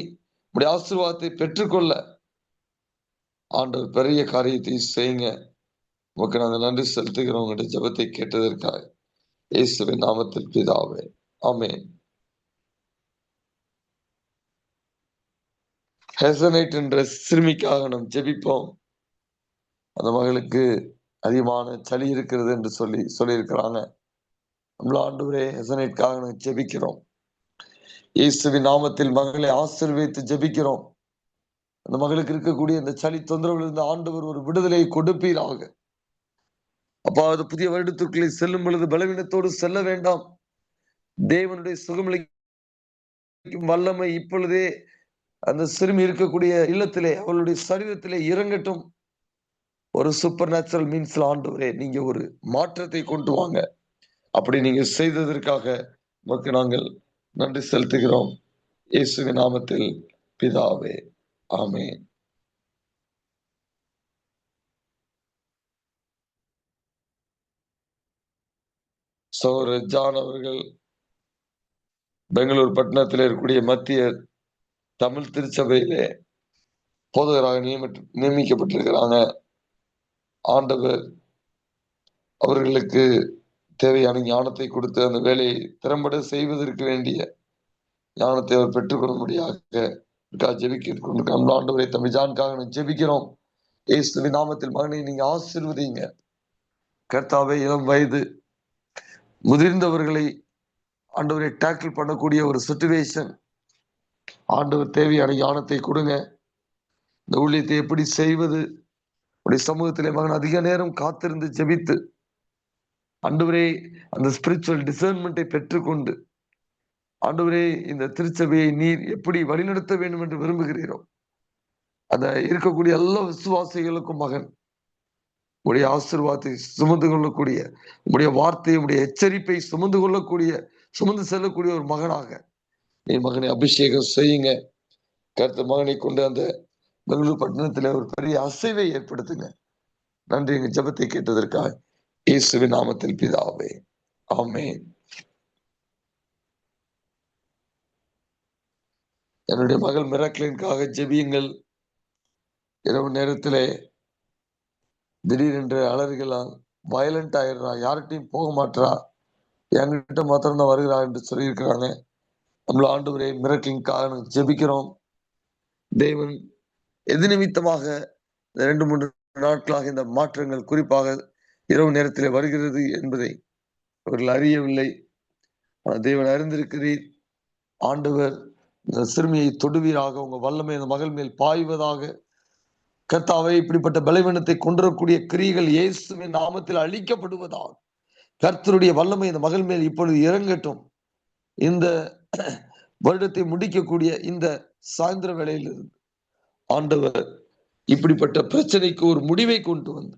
Speaker 1: உடைய ஆசீர்வாதத்தை பெற்றுக்கொள்ள ஆண்டவர் பெரிய காரியத்தை செய்யுங்க. உமக்கு நாங்கள் நன்றி செலுத்துகிறோம். உங்களுடைய ஜெபத்தை கேட்டதற்காக இயேசுவின் நாமத்தில் பிதாவே, ஆமென். ஹெசனைட் என்ற சிறுமிக்காக நாம் ஜெபிப்போம். அந்த மகளுக்கு அதிகமான சளி இருக்கிறது என்று சொல்லியிருக்கிறாங்க. நம்மள ஆண்டவரே, ஹெசனைட்காக நாங்கள் ஜெபிக்கிறோம். இயேசுவின் நாமத்தில் மகளை ஆசீர்வதித்து ஜெபிக்கிறோம். அந்த மகளுக்கு இருக்கக்கூடிய இந்த சளி தொந்தரவில் இருந்து ஆண்டவர் ஒரு விடுதலையை கொடுப்பீராக. அப்பா, அது புதிய வருடத்திற்குள்ளே செல்லும் பொழுது பலவீனத்தோடு செல்ல வேண்டாம். தேவனுடைய சுகமளிக்கும் வல்லமை இப்பொழுதே அந்த சிறுமி இருக்கக்கூடிய இல்லத்திலே, அவளுடைய சரீரத்திலே இறங்கட்டும். ஒரு சூப்பர் நேச்சுரல் மீன்ஸ்ல ஆண்டவரே, நீங்க ஒரு மாற்றத்தை கொண்டு வாங்க. அப்படி நீங்க செய்ததற்காக உமக்கு நாங்கள் நன்றி செலுத்துகிறோம். இயேசுவின் நாமத்தில் பிதாவே, ஆமென். சகோதரர் ஜான் அவர்கள் பெங்களூர் பட்டணத்தில் இருக்கக்கூடிய மத்திய தமிழ் திருச்சபையிலே போதகராக நியமிக்கப்பட்டிருக்கிறாங்க. ஆண்டவர் அவர்களுக்கு தேவையான ஞானத்தை கொடுத்து அந்த வேலையை திறம்பட செய்வதற்கு வேண்டிய ஞானத்தை அவர் பெற்றுக்கொள்ள முடியாக ஜெபிக்க ஆண்டவரை தம்பி ஜான்காக ஜெபிக்கிறோம். இயேசுவின் நாமத்தில் மகனை நீங்க ஆசீர்வதிங்க. கர்த்தாவே, இளம் வயது முதிர்ந்தவர்களை ஆண்டவரை டேக்கிள் பண்ணக்கூடிய ஒரு சிச்சுவேஷன், ஆண்டவர் தேவையான ஞானத்தை கொடுங்க. இந்த ஊழியத்தை எப்படி செய்வது, உடைய சமூகத்திலே மகன் அதிக நேரம் காத்திருந்து ஜெபித்து ஆண்டவரே அந்த ஸ்பிரிச்சுவல் டிசர்ன்மெண்ட்டை பெற்றுக்கொண்டு ஆண்டவரே இந்த திருச்சபையை நீர் எப்படி வழிநடத்த வேண்டும் என்று விரும்புகிறீரோ அந்த இருக்கக்கூடிய எல்லா விசுவாசிகளுக்கும் மகன் உடைய ஆசீர்வாதத்தை சுமந்து கொள்ளக்கூடிய, உடைய வார்த்தை, உடைய எச்சரிப்பை சுமந்து செல்லக்கூடிய ஒரு மகனாக நீ மகனை அபிஷேகம் செய்யுங்க. கர்த்தர் மகனை கொண்டு அந்த பெங்களூர் பட்டணத்தில் ஒரு பெரிய அசைவை ஏற்படுத்துங்க. நன்றி, எங்க ஜெபத்தை கேட்டதற்காக இயேசுவின் நாமத்தில் பிதாவே, ஆமென். என்னுடைய மகள் மிராக்கிளின்காக ஜெபியுங்கள். இரவு நேரத்திலே திடீரென்று அலறுகளால் வயலண்ட் ஆயிடுறா, யார்கிட்டையும் போக மாட்டா, என்கிட்ட மாத்திரம் தான் வருகிறா என்று சொல்லியிருக்கிறாங்க. நம்மள ஆண்டவரே, மிராக்கிளின்காக ஜெபிக்கிறோம். தேவன் எது நிமித்தமாக 2-3 நாட்களாக இந்த மாற்றங்கள் குறிப்பாக இரவு நேரத்திலே வருகிறது என்பதை அவர்கள் அறியவில்லை. தேவன் அறிந்திருக்கிறீர். ஆண்டவர் இந்த சிறுமியை தொடுவீராக. உங்க வல்லமை அந்த மகள் மேல் பாய்வதாக. கர்த்தாவே, இப்படிப்பட்ட பலவீனத்தை கொண்டிருக்கக்கூடிய கிரியைகள் இயேசுவின் நாமத்தில் அழிக்கப்படுவதாக. கர்த்தருடைய வல்லமை இந்த மகள் மேல் இப்பொழுது இறங்கட்டும். இந்த வருடத்தை முடிக்கக்கூடிய இந்த சாயந்திர வேளையிலிருந்து ஆண்டவர் இப்படிப்பட்ட பிரச்சனைக்கு ஒரு முடிவை கொண்டு வந்து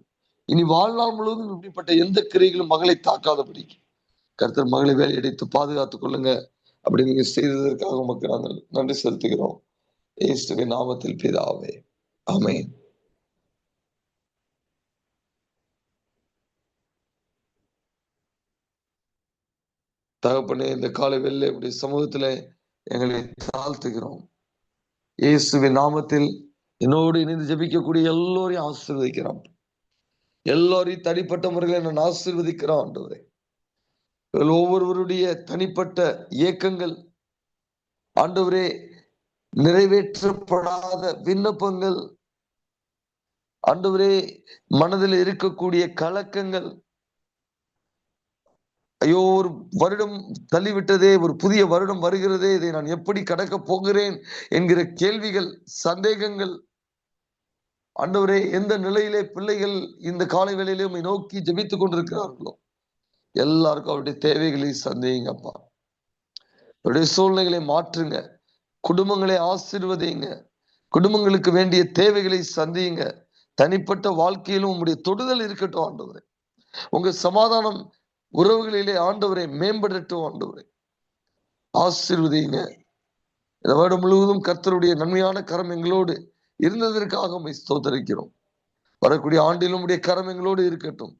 Speaker 1: இனி வாழ்நாள் முழுவதும் இப்படிப்பட்ட எந்த கிரைகளும் மகளை தாக்காதபடி கர்த்தர் மகளை வேலையடைத்து பாதுகாத்துக் கொள்ளுங்க. அப்படி நீங்க செய்ததற்காக உமக்கு நாங்கள் நன்றி செலுத்துகிறோம். இயேசுவின் நாமத்தில் பிதாவே, ஆமென். தகப்பனே, இந்த காலை வேளையிலே உம்முடைய சமூகத்திலே எங்களை தாழ்த்துகிறோம். இயேசுவின் நாமத்தில் என்னோடு இணைந்து ஜெபிக்கக்கூடிய எல்லோரையும் ஆசீர்வதிக்கிறோம். எல்லோரையும் தனிப்பட்ட முறையில் நான் ஆசீர்வதிக்கிறோம் ஆண்டவரே. ஒவ்வொருவருடைய தனிப்பட்ட இயக்கங்கள் ஆண்டவரே, நிறைவேற்றப்படாத விண்ணப்பங்கள் ஆண்டவரே, மனதில் இருக்கக்கூடிய கலக்கங்கள், ஐயோ ஒரு வருடம் தள்ளிவிட்டதே, ஒரு புதிய வருடம் வருகிறதே, இதை நான் எப்படி கடக்க போகிறேன் என்கிற கேள்விகள், சந்தேகங்கள் ஆண்டவரே, எந்த நிலையிலே பிள்ளைகள் இந்த காலை வேளையிலே உம்மை நோக்கி ஜெபித்துக் கொண்டிருக்கிறார்களோ எல்லாருக்கும் அவருடைய தேவைகளை சந்தேகங்கப்பா. அவருடைய சூழ்நிலைகளை மாற்றுங்க. குடும்பங்களை ஆசீர்வதிங்க. குடும்பங்களுக்கு வேண்டிய தேவைகளை சந்தியுங்க. தனிப்பட்ட வாழ்க்கையிலும் உங்களுடைய தொடுதல் இருக்கட்டும் ஆண்டவரே. உங்க சமாதானம் உறவுகளிலே ஆண்டவரை மேம்படட்டும் ஆண்டவரே. ஆசீர்வதிங்க. இந்த வருடம் முழுவதும் கர்த்தருடைய நன்மையான கரம் எங்களோடு இருந்ததற்காக உம்மை ஸ்தோத்திரிக்கிறோம். வரக்கூடிய ஆண்டிலும் உடைய கரம் எங்களோடு இருக்கட்டும்.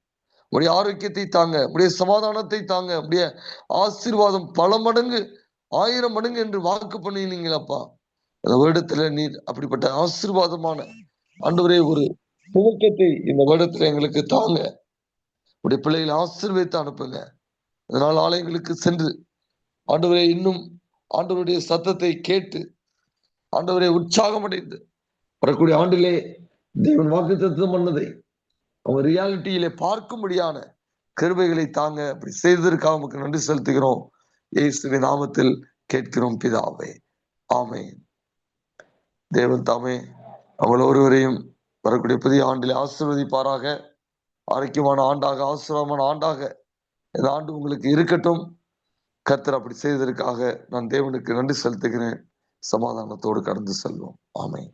Speaker 1: உடைய ஆரோக்கியத்தை தாங்க, உடைய சமாதானத்தை தாங்க, உடைய ஆசீர்வாதம் பல மடங்கு 1000 மடங்கு என்று வாக்கு பண்ணினீங்களப்பா. இந்த வருடத்துல நீர் அப்படிப்பட்ட ஆசீர்வாதமான ஆண்டவரே ஒரு துவக்கத்தை இந்த வருடத்துல எங்களுக்கு தாங்க. உடைய பிள்ளைகளை ஆசீர்வதித்து அனுப்புங்க. இதனால் ஆலயங்களுக்கு சென்று ஆண்டவரே இன்னும் ஆண்டவருடைய சத்தத்தை கேட்டு ஆண்டவரை உற்சாகம் அடைந்து வரக்கூடிய ஆண்டிலே தேவன் வாக்குத்தத்தம் பண்ணதை அவங்க ரியாலிட்டியிலே பார்க்கும்படியான கிருபைகளை தாங்க. அப்படி செய்ததற்காக நமக்கு நன்றி செலுத்துகிறோம். இயேசுவின் நாமத்தில் கேட்கிறோம் பிதாவே, ஆமென். தேவன் தாமே அவள் ஒருவரையும் வரக்கூடிய புதிய ஆண்டிலே ஆசீர்வதிப்பாராக. ஆரோக்கியமான ஆண்டாக, ஆசீர்வாதமான ஆண்டாக இந்த ஆண்டு உங்களுக்கு இருக்கட்டும். கர்த்தர் அப்படி செய்ததற்காக நான் தேவனுக்கு நன்றி செலுத்துகிறேன். சமாதானத்தோடு கடந்து செல்வோம். ஆமென்.